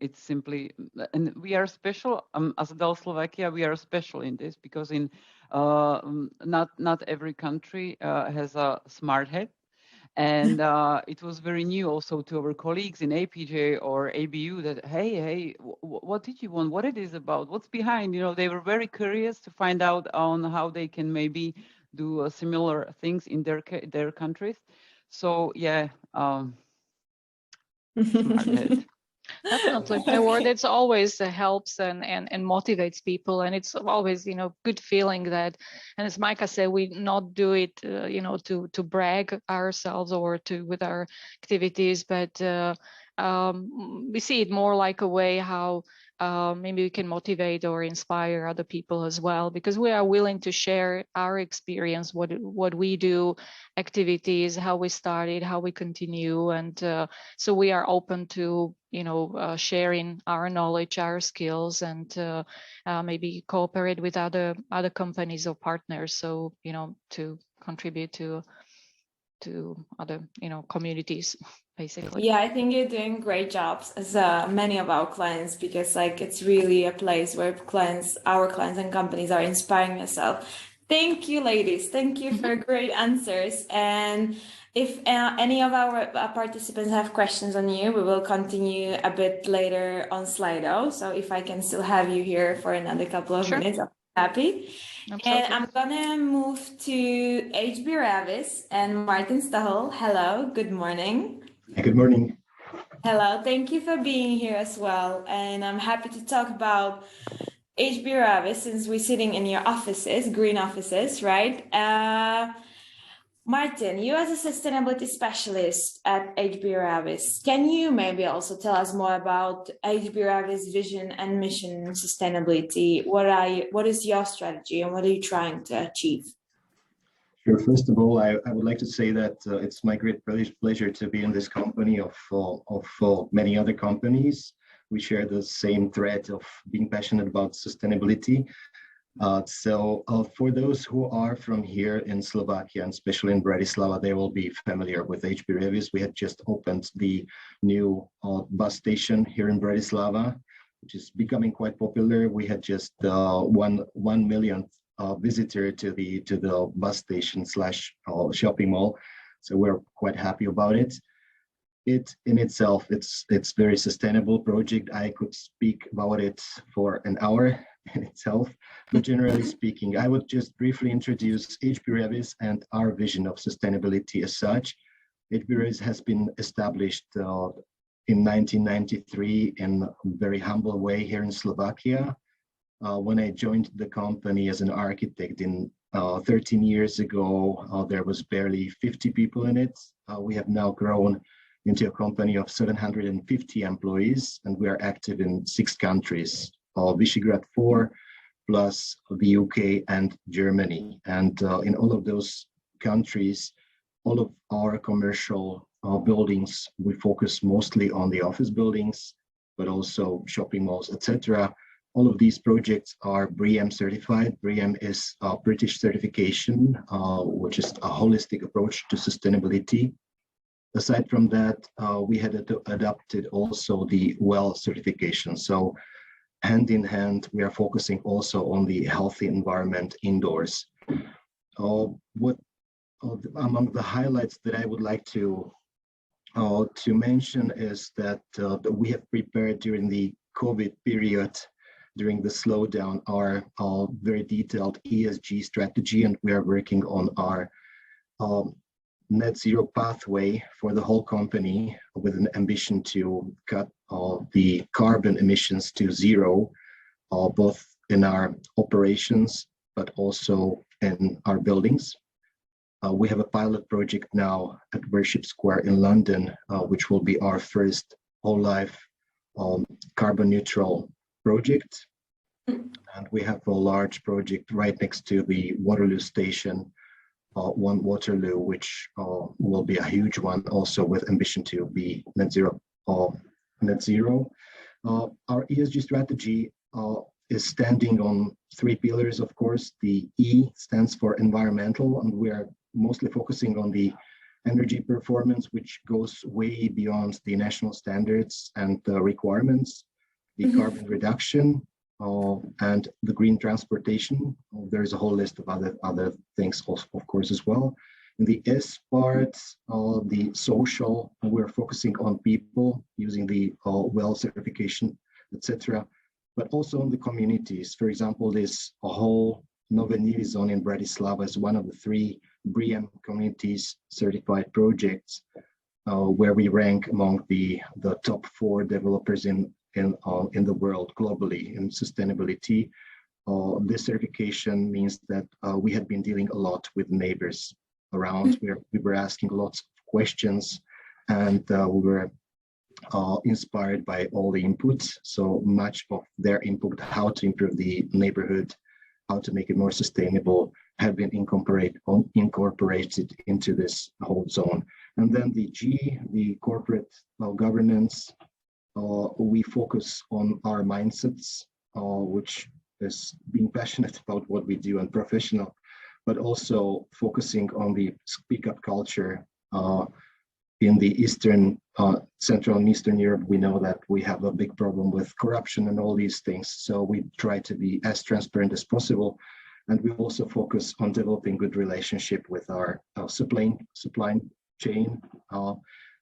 It's simply, and we are special as Dell Slovakia. We are special in this, because in not every country has a SmartHead. And it was very new also to our colleagues in APJ or ABU that, hey, what did you want? What it is about? What's behind? They were very curious to find out on how they can maybe do similar things in their countries. So yeah, SmartHead. Definitely. The word, it's always helps and motivates people, and it's always good feeling that, and as Micah said, we not do it to brag ourselves or with our activities, but we see it more like a way how maybe we can motivate or inspire other people as well, because we are willing to share our experience, what we do, activities, how we started, how we continue, and so we are open to sharing our knowledge, our skills, and maybe cooperate with other companies or partners, so to contribute to other communities, basically. Yeah, I think you're doing great jobs as many of our clients, because like it's really a place where our clients and companies are inspiring themselves. Thank you, ladies. Thank you for great answers. And if any of our participants have questions on you, we will continue a bit later on Sli.do. So if I can still have you here for another couple of minutes, I'm happy. Absolutely. And I'm gonna move to Esg Reavis and Martin Stahel. Hello, good morning. Good morning. Hello, thank you for being here as well. And I'm happy to talk about Esg Reavis, since we're sitting in your offices, green offices, right? Martin, you as a sustainability specialist at Esg Reavis, can you maybe also tell us more about Esg Reavis' vision and mission in sustainability? What is your strategy and what are you trying to achieve? Sure. First of all, I would like to say that it's my great pleasure to be in this company of many other companies. We share the same thread of being passionate about sustainability. So for those who are from here in Slovakia, and especially in Bratislava, they will be familiar with Esg Reavis. We had just opened the new bus station here in Bratislava. which is becoming quite popular. We had just 1 million visitor to the bus station slash shopping mall, so we're quite happy about it. It in itself, it's very sustainable project. I could speak about it for an hour in itself, but generally speaking, I would just briefly introduce HB Reavis and our vision of sustainability as such. HB Reavis has been established in 1993 in a very humble way here in Slovakia. When I joined the company as an architect in 13 years ago, there was barely 50 people in it. We have now grown into a company of 750 employees, and we are active in 6 countries, Visegrad 4, plus the UK and Germany. And in all of those countries, all of our commercial buildings, we focus mostly on the office buildings, but also shopping malls, etc. All of these projects are BREEAM certified. BREEAM is a British certification, which is a holistic approach to sustainability. Aside from that, we had adopted also the WELL certification. So hand in hand, we are focusing also on the healthy environment indoors. Among the highlights that I would like to mention is that we have prepared during the COVID period, during the slowdown, our very detailed ESG strategy, and we are working on our net zero pathway for the whole company with an ambition to cut the carbon emissions to zero, both in our operations, but also in our buildings. We have a pilot project now at Worship Square in London, which will be our first whole life carbon neutral project. And we have a large project right next to the Waterloo station, One Waterloo, which will be a huge one, also with ambition to be net zero. Our ESG strategy is standing on 3 pillars, of course. The E stands for environmental, and we are mostly focusing on the energy performance, which goes way beyond the national standards and requirements, the carbon reduction, and the green transportation. There is a whole list of other things, also, of course, as well. In the S part, the social, we're focusing on people using the WELL certification, etc., but also on the communities. For example, this whole Nové Nivy zone in Bratislava is one of the 3 BREEAM communities certified projects, where we rank among the top 4 developers in the world globally in sustainability. This certification means that we had been dealing a lot with neighbors around. We were asking lots of questions, and we were inspired by all the inputs. So much of their input, how to improve the neighborhood, how to make it more sustainable, have been incorporated into this whole zone. And then the G, the corporate governance, we focus on our mindsets, which is being passionate about what we do and professional, but also focusing on the speak up culture. In the Central and Eastern Europe, we know that we have a big problem with corruption and all these things. So we try to be as transparent as possible. And we also focus on developing good relationship with our supply chain.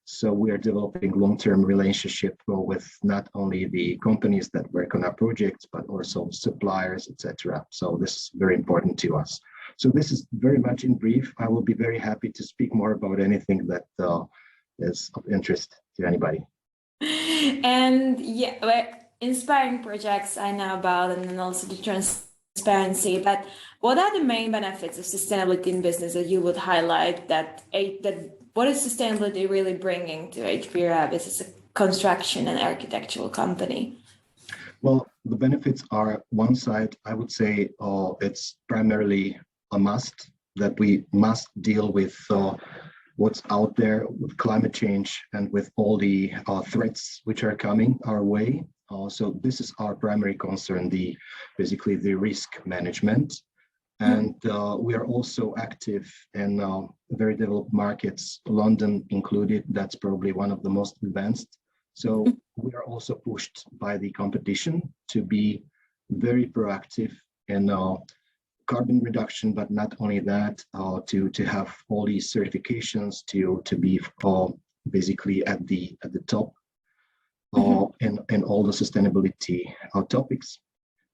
So we are developing long-term relationship with not only the companies that work on our projects, but also suppliers, etc. So this is very important to us. So this is very much in brief. I will be very happy to speak more about anything that is of interest to anybody. And yeah, inspiring projects I know about, and then also the transparency. But what are the main benefits of sustainability in business that you would highlight? That what is sustainability really bringing to HB Reavis as a construction and architectural company? Well, the benefits are one side, I would say it's primarily a must, that we must deal with what's out there with climate change and with all the threats which are coming our way. So this is our primary concern, basically the risk management. And we are also active in very developed markets, London included. That's probably one of the most advanced So we are also pushed by the competition to be very proactive in carbon reduction, but not only that, to have all these certifications to be basically at the top in all the sustainability topics,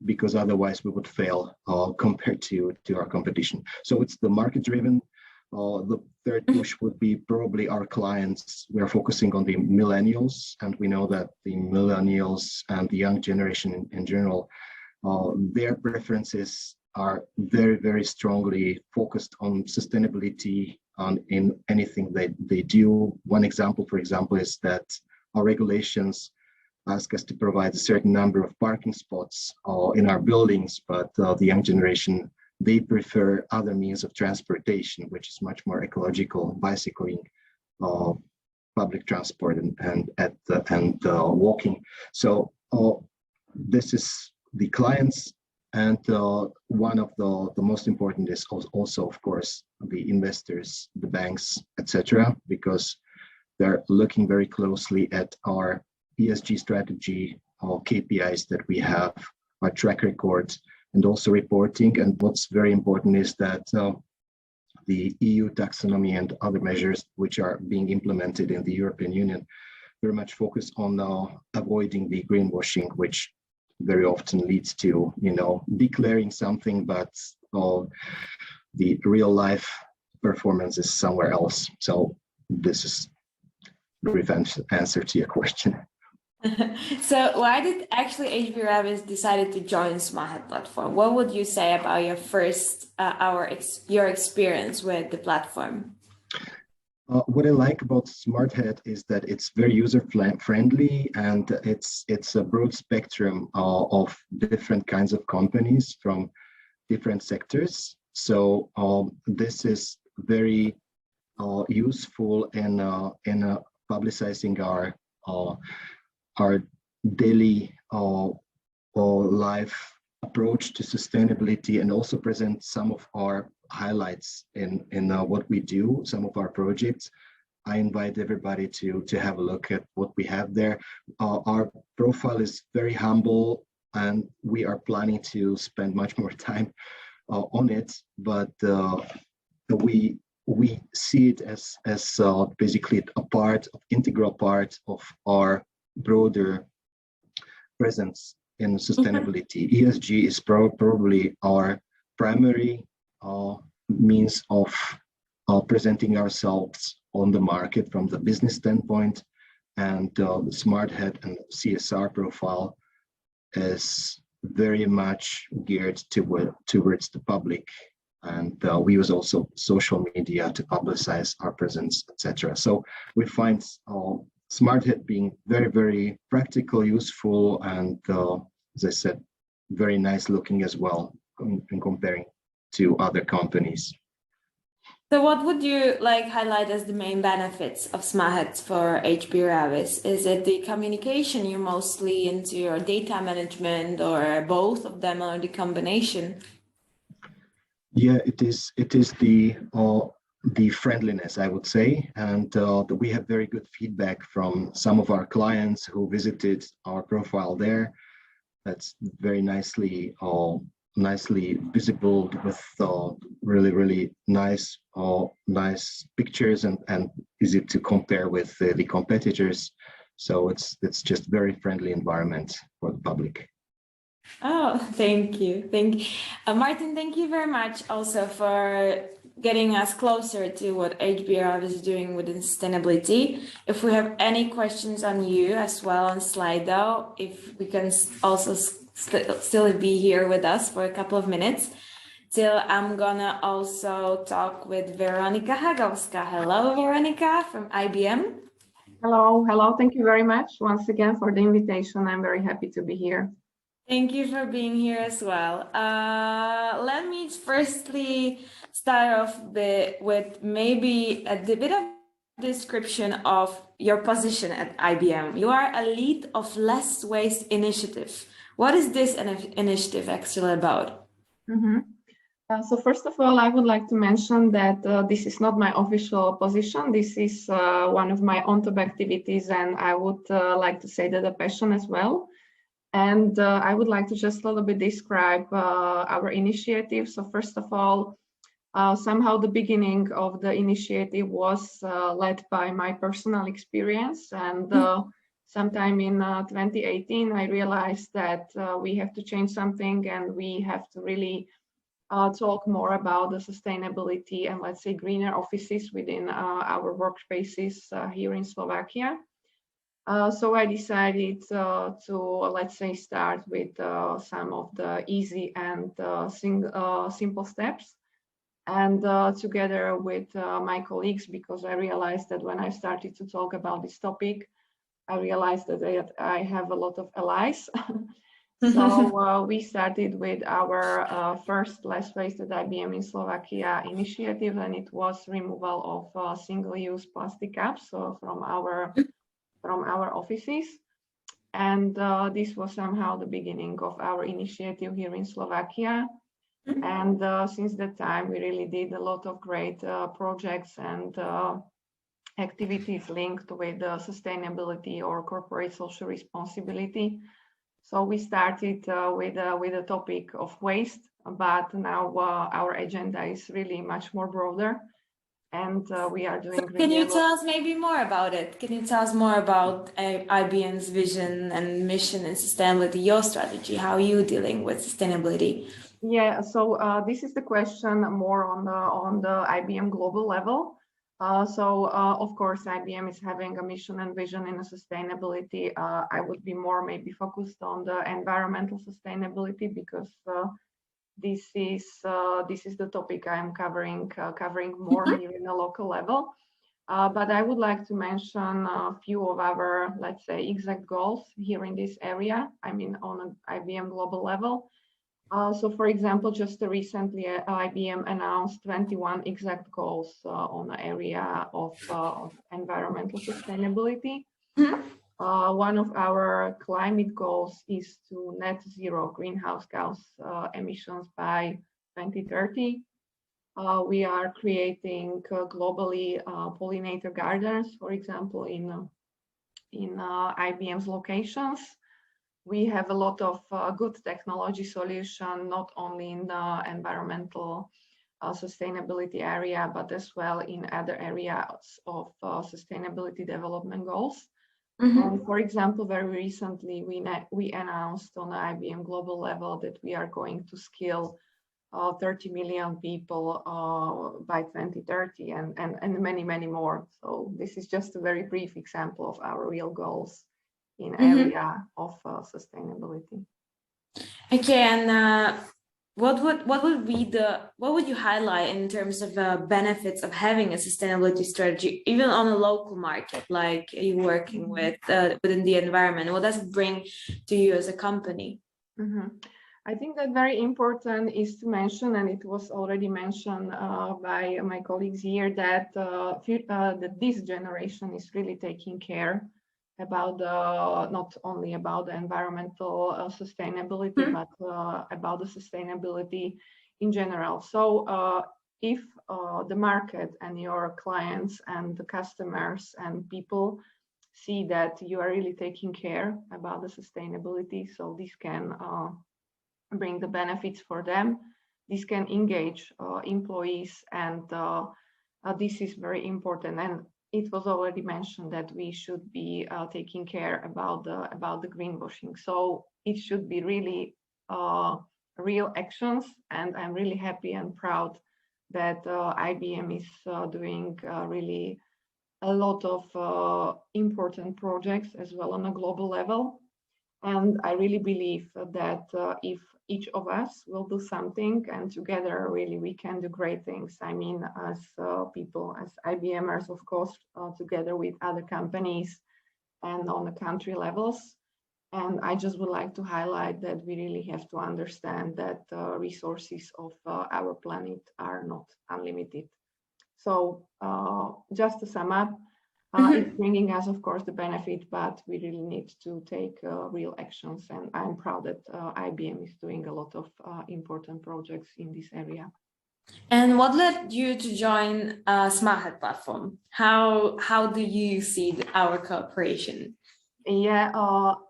because otherwise we would fail compared to our competition. So it's the market driven. The third push would be probably our clients. We are focusing on the millennials, and we know that the millennials and the young generation in general, their preferences are very, very strongly focused on sustainability in anything they do. One example, for example, is that our regulations ask us to provide a certain number of parking spots in our buildings, but the young generation, they prefer other means of transportation, which is much more ecological, bicycling, public transport, and walking. So this is the clients, and one of the most important is also, of course, the investors, the banks, etc., because they're looking very closely at our Esg strategy, our KPIs that we have, our track record, and also reporting. And what's very important is that the EU taxonomy and other measures which are being implemented in the European Union very much focus on avoiding the greenwashing, which very often leads to, declaring something, but the real life performance is somewhere else. So this is a brief answer to your question. So why did actually HB Reavis decided to join SmartHead platform? What would you say about your first your experience with the platform? What I like about SmartHead is that it's very user friendly, and it's a broad spectrum of different kinds of companies from different sectors. So this is very useful in publicizing our daily life approach to sustainability, and also present some of our highlights in what we do, some of our projects. I invite everybody to have a look at what we have there. Our profile is very humble, and we are planning to spend much more time on it, but we see it as basically integral part of our broader presence in sustainability. ESG is probably our primary means of presenting ourselves on the market from the business standpoint, and the SmartHead and CSR profile is very much geared towards the public, and we use also social media to publicize our presence, etc. So we find SmartHead being very, very practical, useful, and as I said, very nice looking as well in comparing to other companies. So what would you highlight as the main benefits of SmartHead for HB Reavis? Is it the communication you're mostly into, your data management, or both of them, or the combination? Yeah, it is the friendliness, I would say, and we have very good feedback from some of our clients who visited our profile there. That's very nicely visible with really, really nice pictures, and easy to compare with the competitors. So it's just very friendly environment for the public. Oh, thank you. Martin, thank you very much also for getting us closer to what HB Reavis is doing within sustainability. If we have any questions on you as well on Sli.do, if we can also still be here with us for a couple of minutes, till I'm gonna also talk with Veronika Hagowska. Hello, Veronika from IBM. Hello. Thank you very much once again for the invitation. I'm very happy to be here. Thank you for being here as well. Let me firstly start off with maybe a bit of description of your position at IBM. You are a lead of Less Waste Initiative. What is this initiative actually about? So first of all, I would like to mention that this is not my official position. This is one of my on-top activities, and I would like to say that a passion as well. And I would like to just a little bit describe our initiative. So first of all, somehow the beginning of the initiative was led by my personal experience. And sometime in 2018, I realized that we have to change something, and we have to really talk more about the sustainability and, let's say, greener offices within our workspaces here in Slovakia. So I decided to, let's say, start with some of the easy and simple steps. And together with my colleagues, because I realized that when I started to talk about this topic, I realized that I have a lot of allies. So we started with our first less waste at IBM in Slovakia initiative, and it was removal of single-use plastic cups from our offices. And this was somehow the beginning of our initiative here in Slovakia. And since that time, we really did a lot of great projects and activities linked with sustainability or corporate social responsibility. So we started with the topic of waste, but now our agenda is really much more broader. And we are doing. Can you tell us maybe more about it? Can you tell us more about IBM's vision and mission and sustainability, your strategy? How are you dealing with sustainability? Yeah, so this is the question more on the IBM global level. Of course, IBM is having a mission and vision in sustainability. I would be more maybe focused on the environmental sustainability, because this is the topic I am covering more here in the local level. But I would like to mention a few of our, let's say, exact goals here in this area. I mean, on an IBM global level. So, for example, just recently, IBM announced 21 exact goals on the area of environmental sustainability. One of our climate goals is to net zero greenhouse gas emissions by 2030. We are creating globally pollinator gardens, for example, in IBM's locations. We have a lot of good technology solution, not only in the environmental sustainability area, but as well in other areas of sustainability development goals. And for example, very recently, we announced on the IBM global level that we are going to skill 30 million people by 2030, and many, many more. So this is just a very brief example of our real goals in area of sustainability. Okay, and what would you highlight in terms of benefits of having a sustainability strategy, even on a local market, like you working with within the environment? What does it bring to you as a company? I think that very important is to mention, and it was already mentioned by my colleagues here, that this generation is really taking care about not only about the environmental sustainability, but about the sustainability in general. So if the market and your clients and the customers and people see that you are really taking care about the sustainability, so this can bring the benefits for them. This can engage employees, and this is very important. And it was already mentioned that we should be taking care about the greenwashing. So it should be really real actions, and I'm really happy and proud that IBM is doing really a lot of important projects as well on a global level. And I really believe that if each of us will do something, and together really we can do great things. I mean, as people, as IBMers, of course, together with other companies and on the country levels. And I just would like to highlight that we really have to understand that resources of our planet are not unlimited. So just to sum up, It's bringing us, of course, the benefit, but we really need to take real actions. And I'm proud that IBM is doing a lot of important projects in this area. And what led you to join SmartHead platform? How do you see our cooperation? Yeah,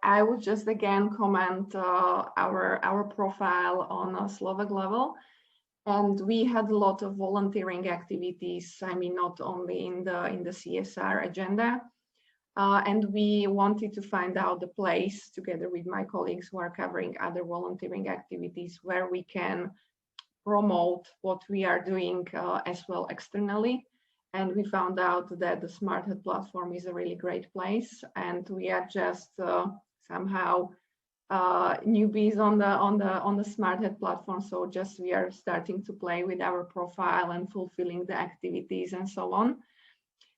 I would just again comment our profile on a Slovak level. And we had a lot of volunteering activities. I mean, not only in the CSR agenda. And we wanted to find out the place together with my colleagues who are covering other volunteering activities where we can promote what we are doing as well externally. And we found out that the SmartHead platform is a really great place, and we are just somehow newbies on the SmartHead platform. So just we are starting to play with our profile and fulfilling the activities and so on.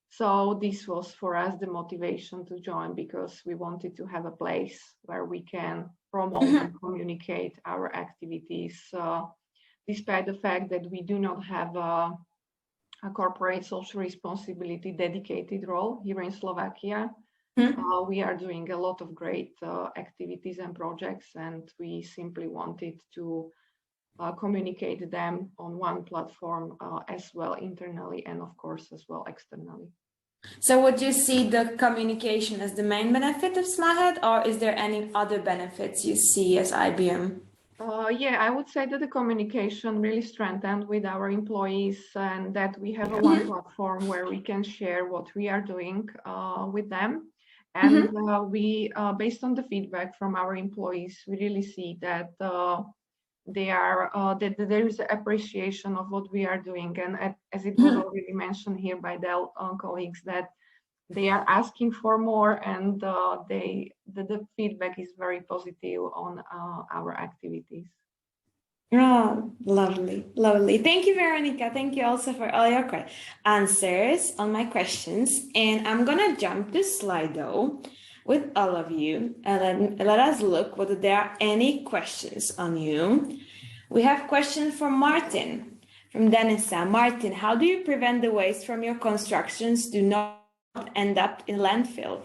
So this was for us the motivation to join, because we wanted to have a place where we can promote and communicate our activities, despite the fact that we do not have a corporate social responsibility dedicated role here in Slovakia. We are doing a lot of great activities and projects, and we simply wanted to communicate them on one platform as well internally, and of course as well externally. So would you see the communication as the main benefit of SmartHead, or is there any other benefits you see as IBM? Yeah, I would say that the communication really strengthened with our employees, and that we have a one platform where we can share what we are doing with them. And we, based on the feedback from our employees, we really see that that there is appreciation of what we are doing. And as it was already mentioned here by Dell colleagues, that they are asking for more, and the feedback is very positive on our activities. Oh, lovely, lovely. Thank you, Veronica. Thank you also for all your answers on my questions. And I'm gonna jump to Sli.do with all of you, and let us look whether there are any questions on you. We have questions from Martin, from Denisa. Martin, how do you prevent the waste from your constructions do not end up in landfill?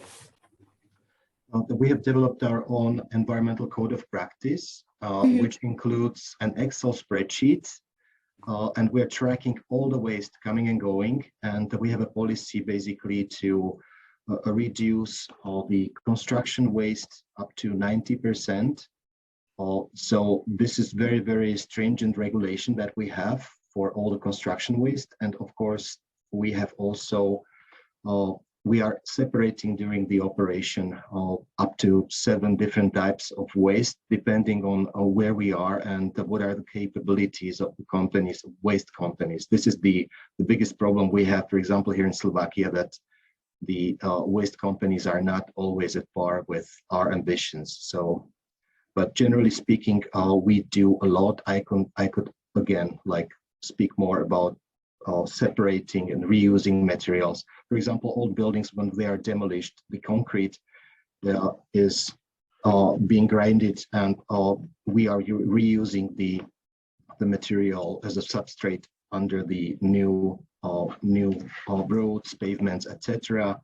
We have developed our own environmental code of practice, which includes an Excel spreadsheet, and we're tracking all the waste coming and going. And we have a policy basically to reduce all the construction waste up to 90%. So this is very, very stringent regulation that we have for all the construction waste. And of course, we have also we are separating during the operation up to 7 different types of waste, depending on where we are and what are the capabilities of the companies, waste companies. This is the biggest problem we have, for example, here in Slovakia, that the waste companies are not always at par with our ambitions. So, but generally speaking, we do a lot. I could again speak more about separating and reusing materials. For example, old buildings, when they are demolished, the concrete is being grinded, and we are reusing the material as a substrate under the new roads, pavements, etc.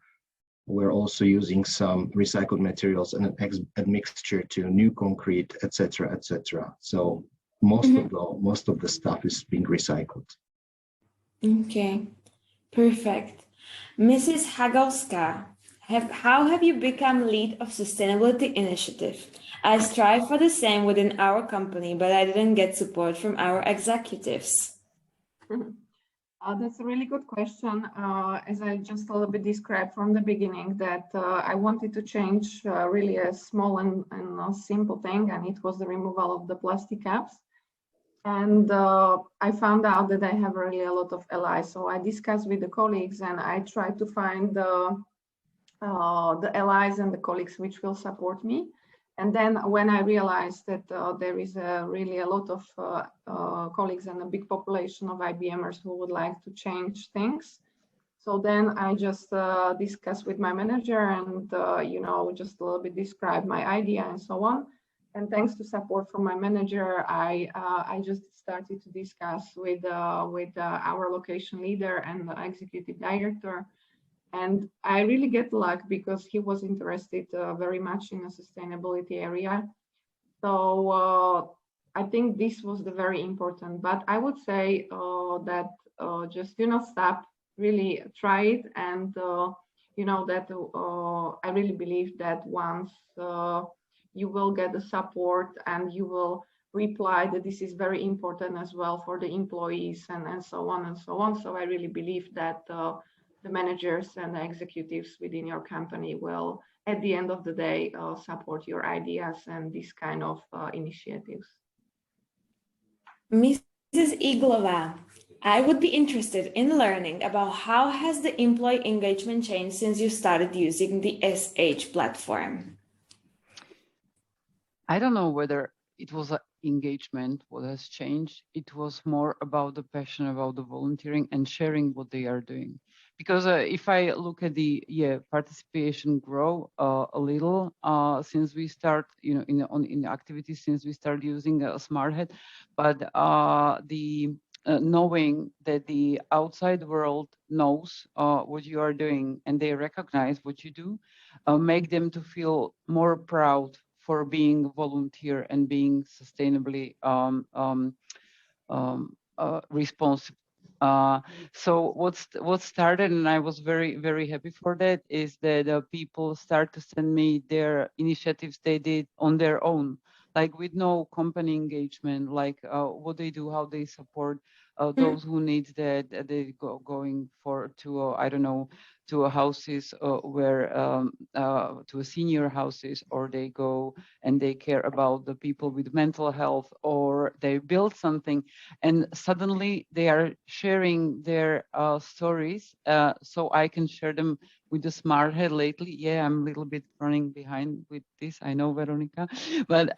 We're also using some recycled materials and a mixture to new concrete, etc., etc. So most of the stuff is being recycled. Okay, perfect. Mrs. Hagalska, how have you become lead of sustainability initiative? I strive for the same within our company, but I didn't get support from our executives. That's a really good question. As I just a little bit described from the beginning, that I wanted to change really a small and a simple thing, and it was the removal of the plastic caps. And I found out that I have really a lot of allies. So I discussed with the colleagues, and I tried to find the allies and the colleagues which will support me. And then when I realized that there is really a lot of colleagues and a big population of IBMers who would like to change things. So then I just discussed with my manager, and just a little bit described my idea and so on. And thanks to support from my manager, I just started to discuss with our location leader and the executive director. And I really get luck because he was interested very much in the sustainability area. So I think this was the very important. But I would say that just do not stop, really try it. And you know that I really believe that once you will get the support and you will reply that this is very important as well for the employees and so on and so on. So I really believe that the managers and the executives within your company will, at the end of the day, support your ideas and these kind of initiatives. Mrs. Iglova, I would be interested in learning about how has the employee engagement changed since you started using the SH platform? I don't know whether it was engagement, what has changed. It was more about the passion about the volunteering and sharing what they are doing. Because if I look at the participation grow a little since we start, you know, in the activities since we start using SmartHead, but the knowing that the outside world knows what you are doing and they recognize what you do, make them to feel more proud for being a volunteer and being sustainably responsible. So what started, and I was very, very happy for that, is that people start to send me their initiatives they did on their own, like with no company engagement, like what they do, how they support those who need that, they going for to I don't know, to a houses where to a senior houses, or they go and they care about the people with mental health, or they build something and suddenly they are sharing their stories, so I can share them with the SmartHead lately. Yeah, I'm a little bit running behind with this, I know, Veronica, but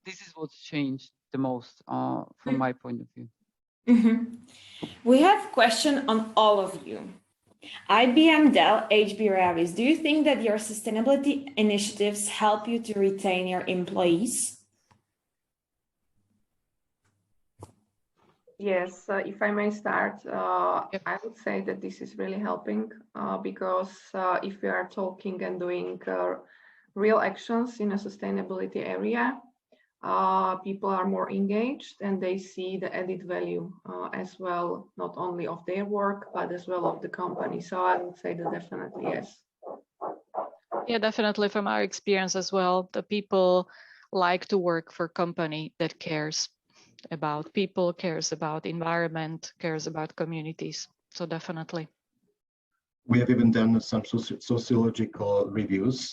this is what's changed the most from my point of view. We have a question on all of you. IBM, Dell, HB, Reavis, do you think that your sustainability initiatives help you to retain your employees? Yes, if I may start, I would say that this is really helping because if we are talking and doing real actions in a sustainability area, people are more engaged and they see the added value as well, not only of their work, but as well of the company. So I would say that definitely yes. Yeah, definitely from our experience as well, the people like to work for a company that cares about people, cares about environment, cares about communities. So definitely. We have even done some sociological reviews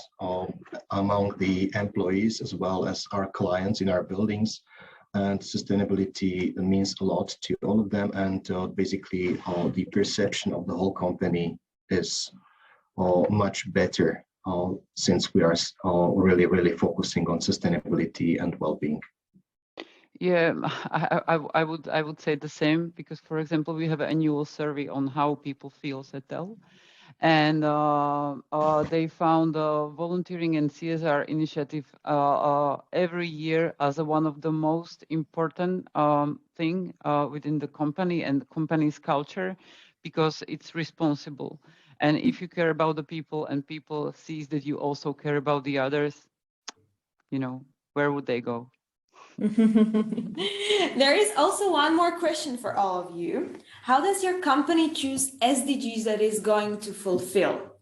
among the employees as well as our clients in our buildings. And sustainability means a lot to all of them. And basically the perception of the whole company is much better since we are really, really focusing on sustainability and well-being. Yeah, I would say the same, because, for example, we have an annual survey on how people feel at Dell, and they found volunteering and CSR initiative every year as one of the most important thing within the company and the company's culture, because it's responsible. And if you care about the people and people sees that you also care about the others, you know, where would they go? There is also one more question for all of you. How does your company choose SDGs that is going to fulfill?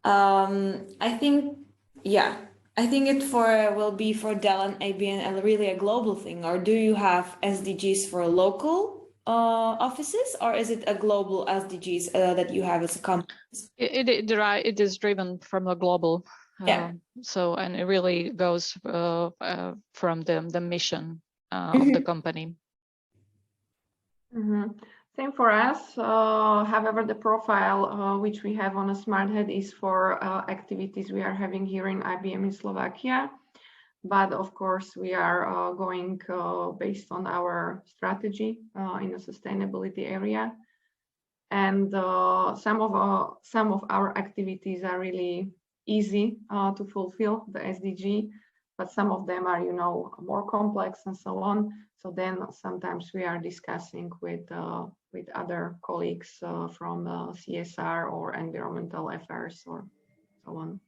I think it will be for Dell and ABN really a global thing. Or do you have SDGs for local offices, or is it a global SDGs that you have as a company? It is driven from a global. Yeah. So, and it really goes from the mission of the company. Same for us. However, the profile which we have on a SmartHead is for activities we are having here in IBM in Slovakia. But of course, we are going based on our strategy in the sustainability area. And some of our activities are really easy to fulfill the SDG. but some of them are, more complex and so on. So then sometimes we are discussing with other colleagues from CSR or environmental affairs or so on.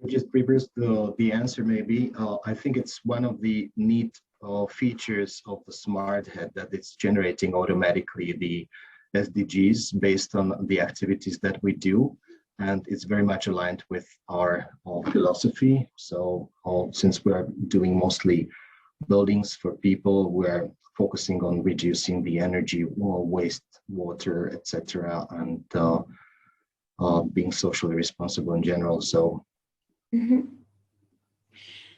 Just reverse the answer maybe. I think it's one of the neat features of the SmartHead that it's generating automatically the SDGs based on the activities that we do. And it's very much aligned with our philosophy. So since we're doing mostly buildings for people, we're focusing on reducing the energy waste, water, etc., and being socially responsible in general. So. Mm-hmm.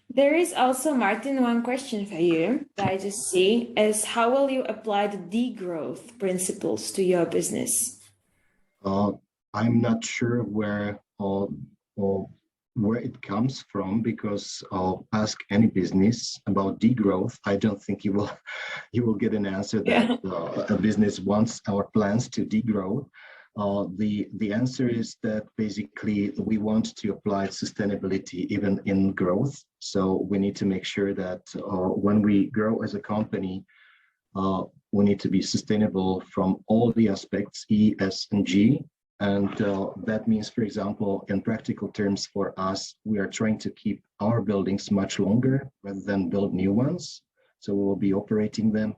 There is also, Martin, one question for you that I just see is how will you apply the degrowth principles to your business? I'm not sure where it comes from, because ask any business about degrowth. I don't think you will get an answer that a business wants or plans to degrow. The answer is that basically we want to apply sustainability even in growth. So we need to make sure that when we grow as a company, we need to be sustainable from all the aspects, E, S, and G. And that means, for example, in practical terms for us, we are trying to keep our buildings much longer rather than build new ones. So we will be operating them.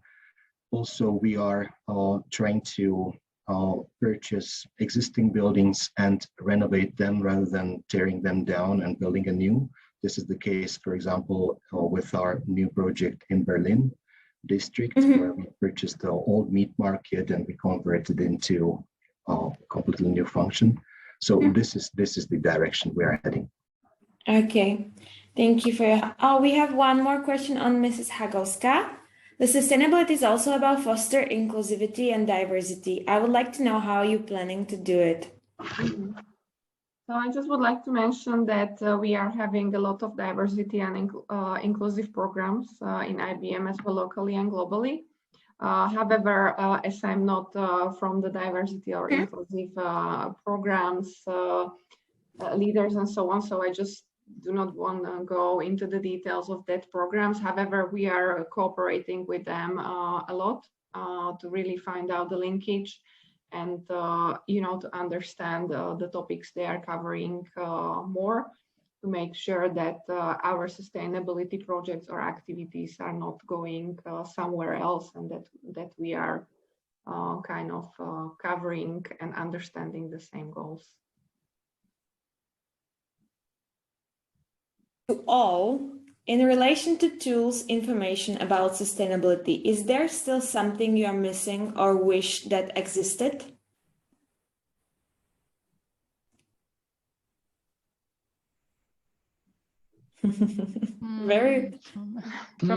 Also, we are trying to purchase existing buildings and renovate them rather than tearing them down and building a new. This is the case, for example, with our new project in Berlin district, where we purchased the old meat market and we converted it into a completely new function. So this is the direction we are heading. Okay, thank you for your. Oh, we have one more question on Mrs. Hagelska. The sustainability is also about foster inclusivity and diversity. I would like to know how you're planning to do it. So I just would like to mention that we are having a lot of diversity and inclusive programs in IBM as well, locally and globally. However, as I'm not from the diversity or inclusive programs, leaders and so on, so I just do not want to go into the details of that programs. However, we are cooperating with them a lot to really find out the linkage and to understand the topics they are covering more, to make sure that our sustainability projects or activities are not going somewhere else, and that we are kind of covering and understanding the same goals. To all, in relation to tools, information about sustainability, is there still something you are missing or wish that existed? From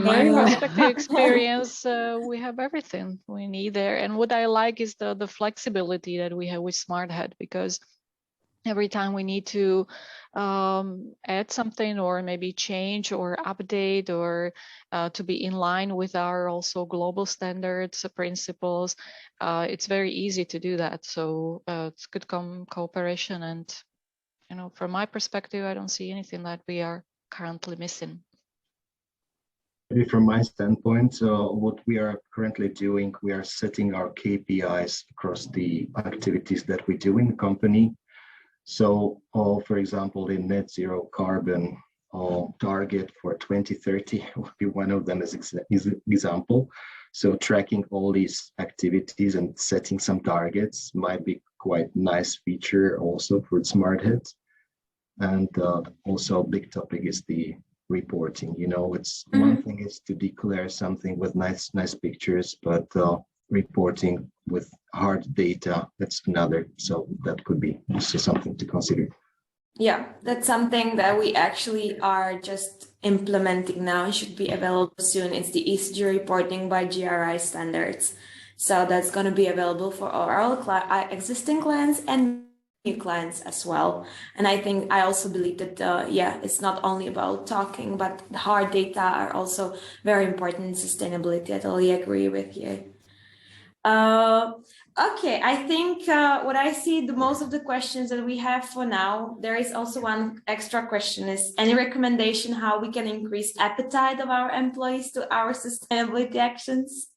my perspective experience, we have everything we need there. And what I like is the flexibility that we have with SmartHead, because every time we need to add something or maybe change or update or to be in line with our also global standards, principles, it's very easy to do that. So it's good cooperation. And, from my perspective, I don't see anything that we are currently missing. Maybe from my standpoint, what we are currently doing, we are setting our KPIs across the activities that we do in the company. So, for example, the net zero carbon target for 2030 would be one of them as an example. So tracking all these activities and setting some targets might be quite nice feature also for SmartHead. And also a big topic is the reporting. It's one thing is to declare something with nice pictures, but reporting with hard data, that's another. So that could be also something to consider. Yeah, that's something that we actually are just implementing now and should be available soon. It's the ESG reporting by GRI standards. So that's going to be available for all our existing clients and new clients as well. And I also believe that, it's not only about talking, but the hard data are also very important in sustainability. I totally agree with you. Okay, I think what I see, the most of the questions that we have for now, there is also one extra question: is any recommendation how we can increase appetite of our employees to our sustainability actions?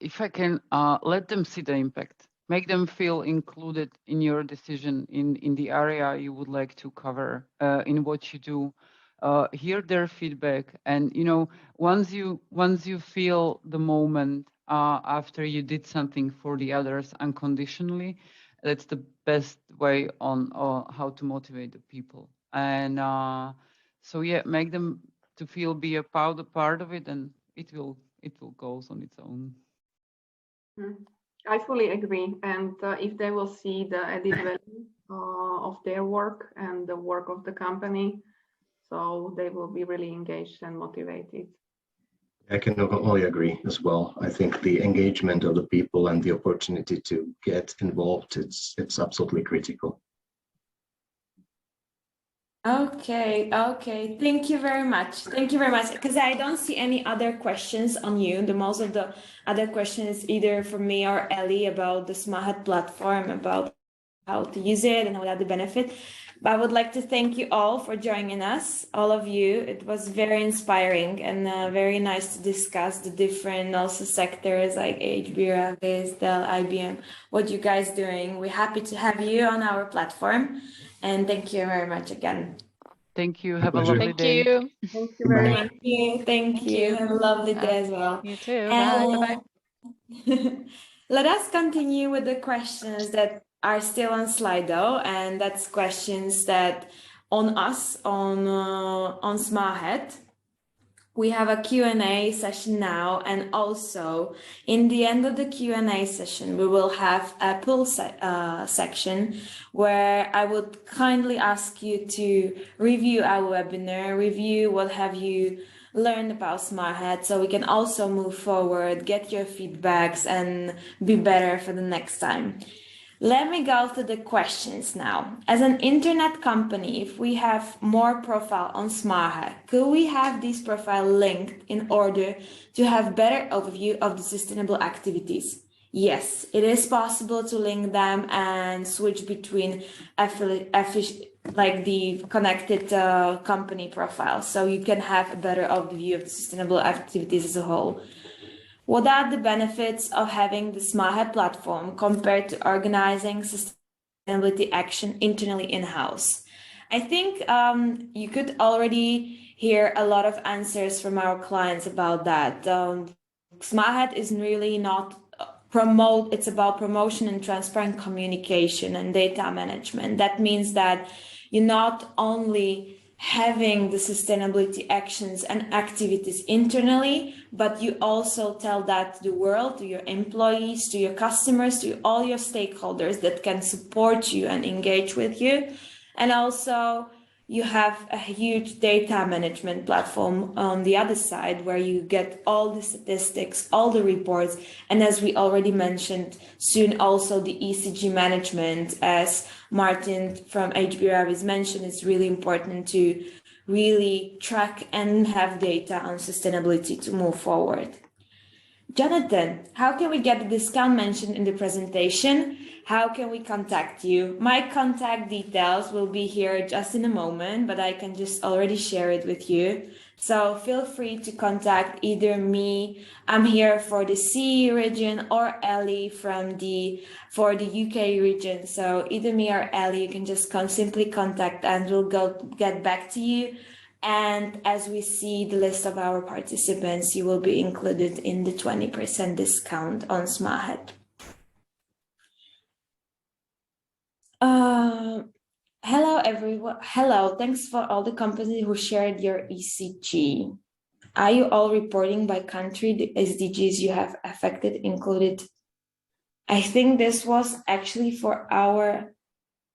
If I can let them see the impact, make them feel included in your decision in the area you would like to cover, in what you do. Hear their feedback, and once you feel the moment after you did something for the others unconditionally, that's the best way on how to motivate the people. And so yeah, make them to feel be a part of it, and it will go on its own. I fully agree, and if they will see the added value of their work and the work of the company, so they will be really engaged and motivated. I can only agree as well. I think the engagement of the people and the opportunity to get involved, it's absolutely critical. Okay, thank you very much. Because I don't see any other questions on you. The most of the other questions either from me or Ellie about the SmartHead platform, about how to use it and what are the benefits. But I would like to thank you all for joining us, all of you. It was very inspiring and very nice to discuss the different also sectors like HB, Reavis, Dell, IBM, what you guys doing. We're happy to have you on our platform. And thank you very much again. Thank you. Have a lovely day. Thank you. Thank you very much. Thank you. Have a lovely day as well. You too. And, Bye. let us continue with the questions that are still on Sli.do, and that's questions that on us on SmartHead. We have a Q&A session now, and also in the end of the Q&A session, we will have a poll section where I would kindly ask you to review our webinar, review what have you learned about SmartHead, so we can also move forward, get your feedbacks, and be better for the next time. Let me go to the questions now. As an internet company, if we have more profile on SmartHead, could we have this profile linked in order to have better overview of the sustainable activities? Yes, it is possible to link them and switch between like the connected company profiles, so you can have a better overview of the sustainable activities as a whole. What are the benefits of having the SmartHead platform compared to organizing sustainability action internally in-house? I think you could already hear a lot of answers from our clients about that. SmartHead is really not it's about promotion and transparent communication and data management. That means that you're not only having the sustainability actions and activities internally, but you also tell that to the world, to your employees, to your customers, to all your stakeholders that can support you and engage with you. And also you have a huge data management platform on the other side where you get all the statistics, all the reports, and as we already mentioned, soon also the ESG management, as Martin from HB Reavis mentioned, it's really important to really track and have data on sustainability to move forward. Jonathan, how can we get the discount mentioned in the presentation? How can we contact you? My contact details will be here just in a moment, but I can just already share it with you. So feel free to contact either me, I'm here for the CE region, or Ellie for the UK region. So either me or Ellie, you can just simply contact and we'll get back to you. And as we see the list of our participants, you will be included in the 20% discount on SmartHead. Hello, everyone. Hello, thanks for all the companies who shared your ESG. Are you all reporting by country the SDGs you have affected included? I think this was actually for our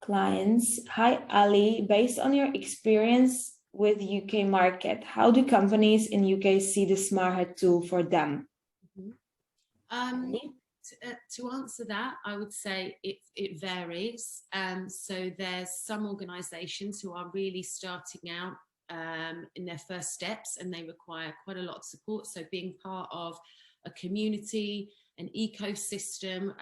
clients. Hi, Ali. Based on your experience with UK market, how do companies in UK see the SmartHead tool for them? To answer that, I would say it varies. So there's some organisations who are really starting out in their first steps and they require quite a lot of support. So being part of a community an ecosystem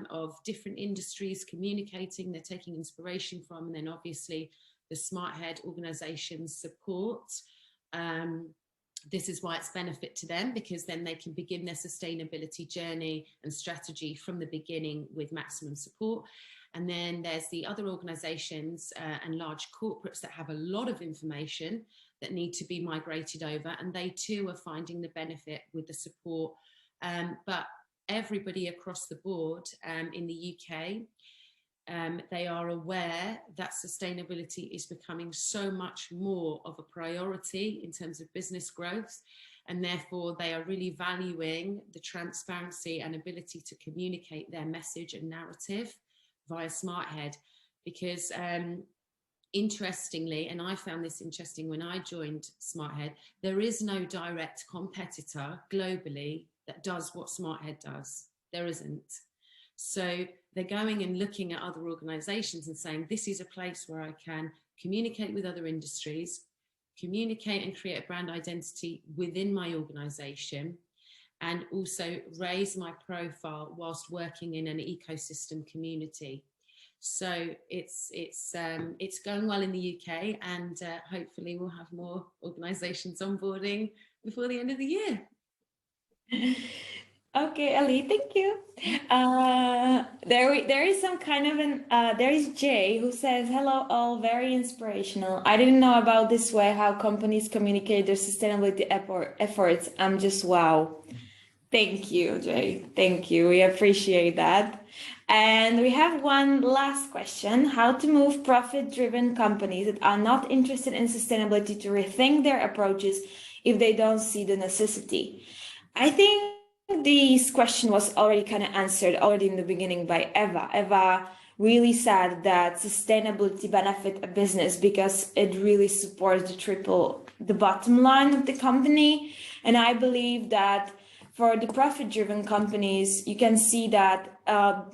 of different industries communicating, they're taking inspiration from, and then obviously the SmartHead organizations support. This is why it's benefit to them, because then they can begin their sustainability journey and strategy from the beginning with maximum support. And then there's the other organizations and large corporates that have a lot of information that need to be migrated over, and they too are finding the benefit with the support. But everybody across the board in the UK, they are aware that sustainability is becoming so much more of a priority in terms of business growth, and therefore they are really valuing the transparency and ability to communicate their message and narrative via SmartHead. Because interestingly, and I found this interesting when I joined SmartHead, there is no direct competitor globally that does what SmartHead does. There isn't. So they're going and looking at other organizations and saying, this is a place where I can communicate with other industries, communicate and create a brand identity within my organization, and also raise my profile whilst working in an ecosystem community. So it's going well in the UK, and hopefully we'll have more organizations onboarding before the end of the year. Okay, Ellie, thank you. There is some kind of there is Jay who says, hello all, very inspirational. I didn't know about this way how companies communicate their sustainability efforts. I'm just wow. Thank you, Jay. Thank you. We appreciate that. And we have one last question: how to move profit-driven companies that are not interested in sustainability to rethink their approaches if they don't see the necessity. I think this question was already kind of answered already in the beginning by Eva. Eva really said that sustainability benefits a business because it really supports the bottom line of the company. And I believe that for the profit-driven companies, you can see that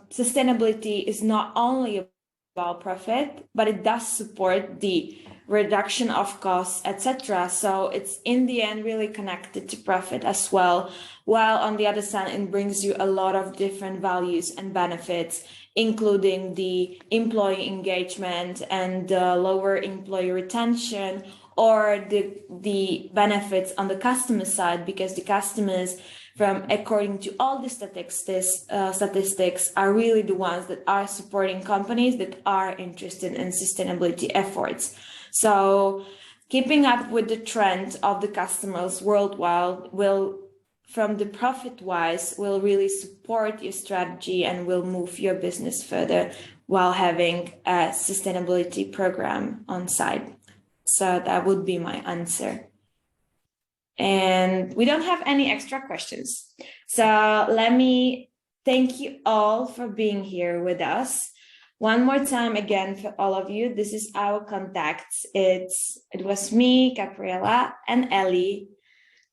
sustainability is not only about profit, but it does support the reduction of costs, etc. So it's in the end really connected to profit as well. While on the other side, it brings you a lot of different values and benefits, including the employee engagement and lower employee retention, or the benefits on the customer side, because the customers, according to all the statistics, are really the ones that are supporting companies that are interested in sustainability efforts. So keeping up with the trend of the customers worldwide will, from the profit-wise, will really support your strategy and will move your business further while having a sustainability program on site. So that would be my answer. And we don't have any extra questions. So let me thank you all for being here with us. One more time again for all of you, this is our contacts. It was me, Gabriela, and Ellie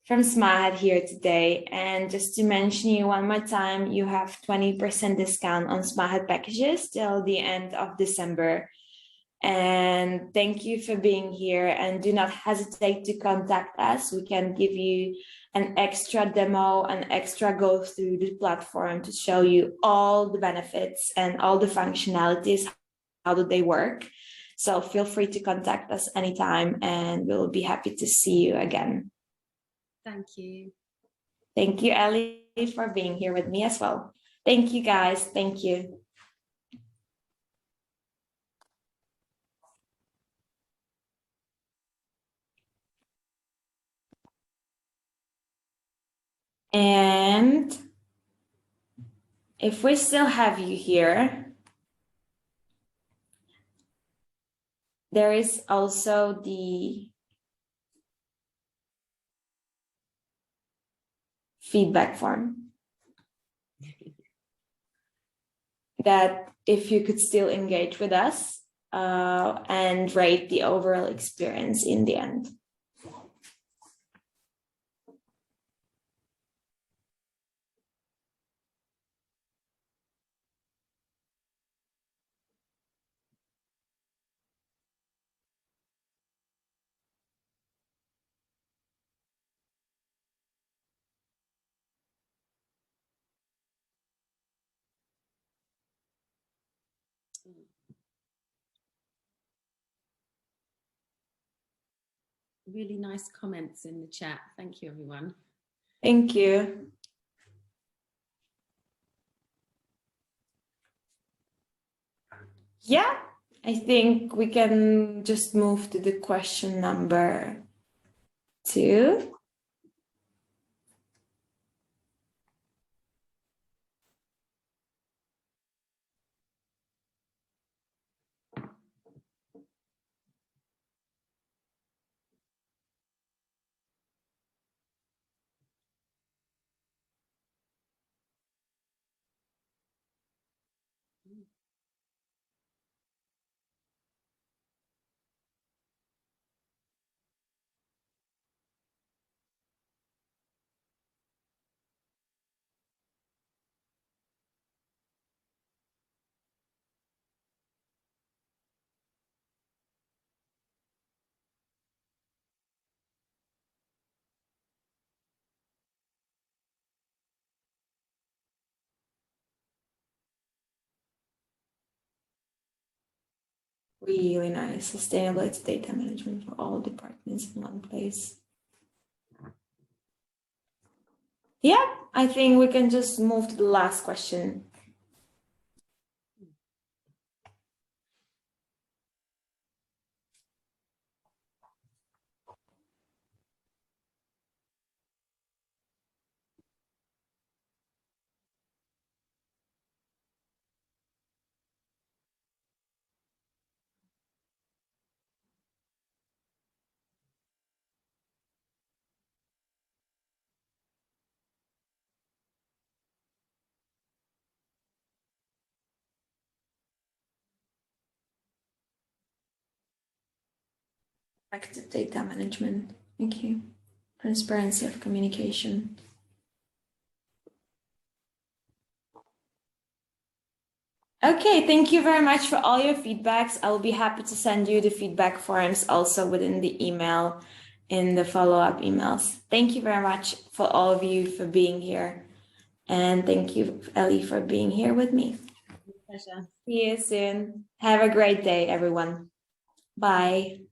from SmartHead here today. And just to mention you one more time, you have 20% discount on SmartHead packages till the end of December. And thank you for being here, and do not hesitate to contact us. We can give you an extra demo, an extra go through the platform to show you all the benefits and all the functionalities, how do they work. So feel free to contact us anytime, and we'll be happy to see you again. Thank you. Thank you, Ellie, for being here with me as well. Thank you, guys. Thank you. And if we still have you here, there is also the feedback form that if you could still engage with us and rate the overall experience in the end. really nice comments in the chat. Thank you, everyone. Thank you. Yeah, I think we can just move to the question number 2. Really nice. Sustainability data management for all departments in one place. Yeah, I think we can just move to the last question. Effective data management. Thank you. Transparency of communication. Okay, thank you very much for all your feedbacks. I will be happy to send you the feedback forms also within the email in the follow-up emails. Thank you very much for all of you for being here. And thank you, Ellie, for being here with me. Pleasure. See you soon. Have a great day, everyone. Bye.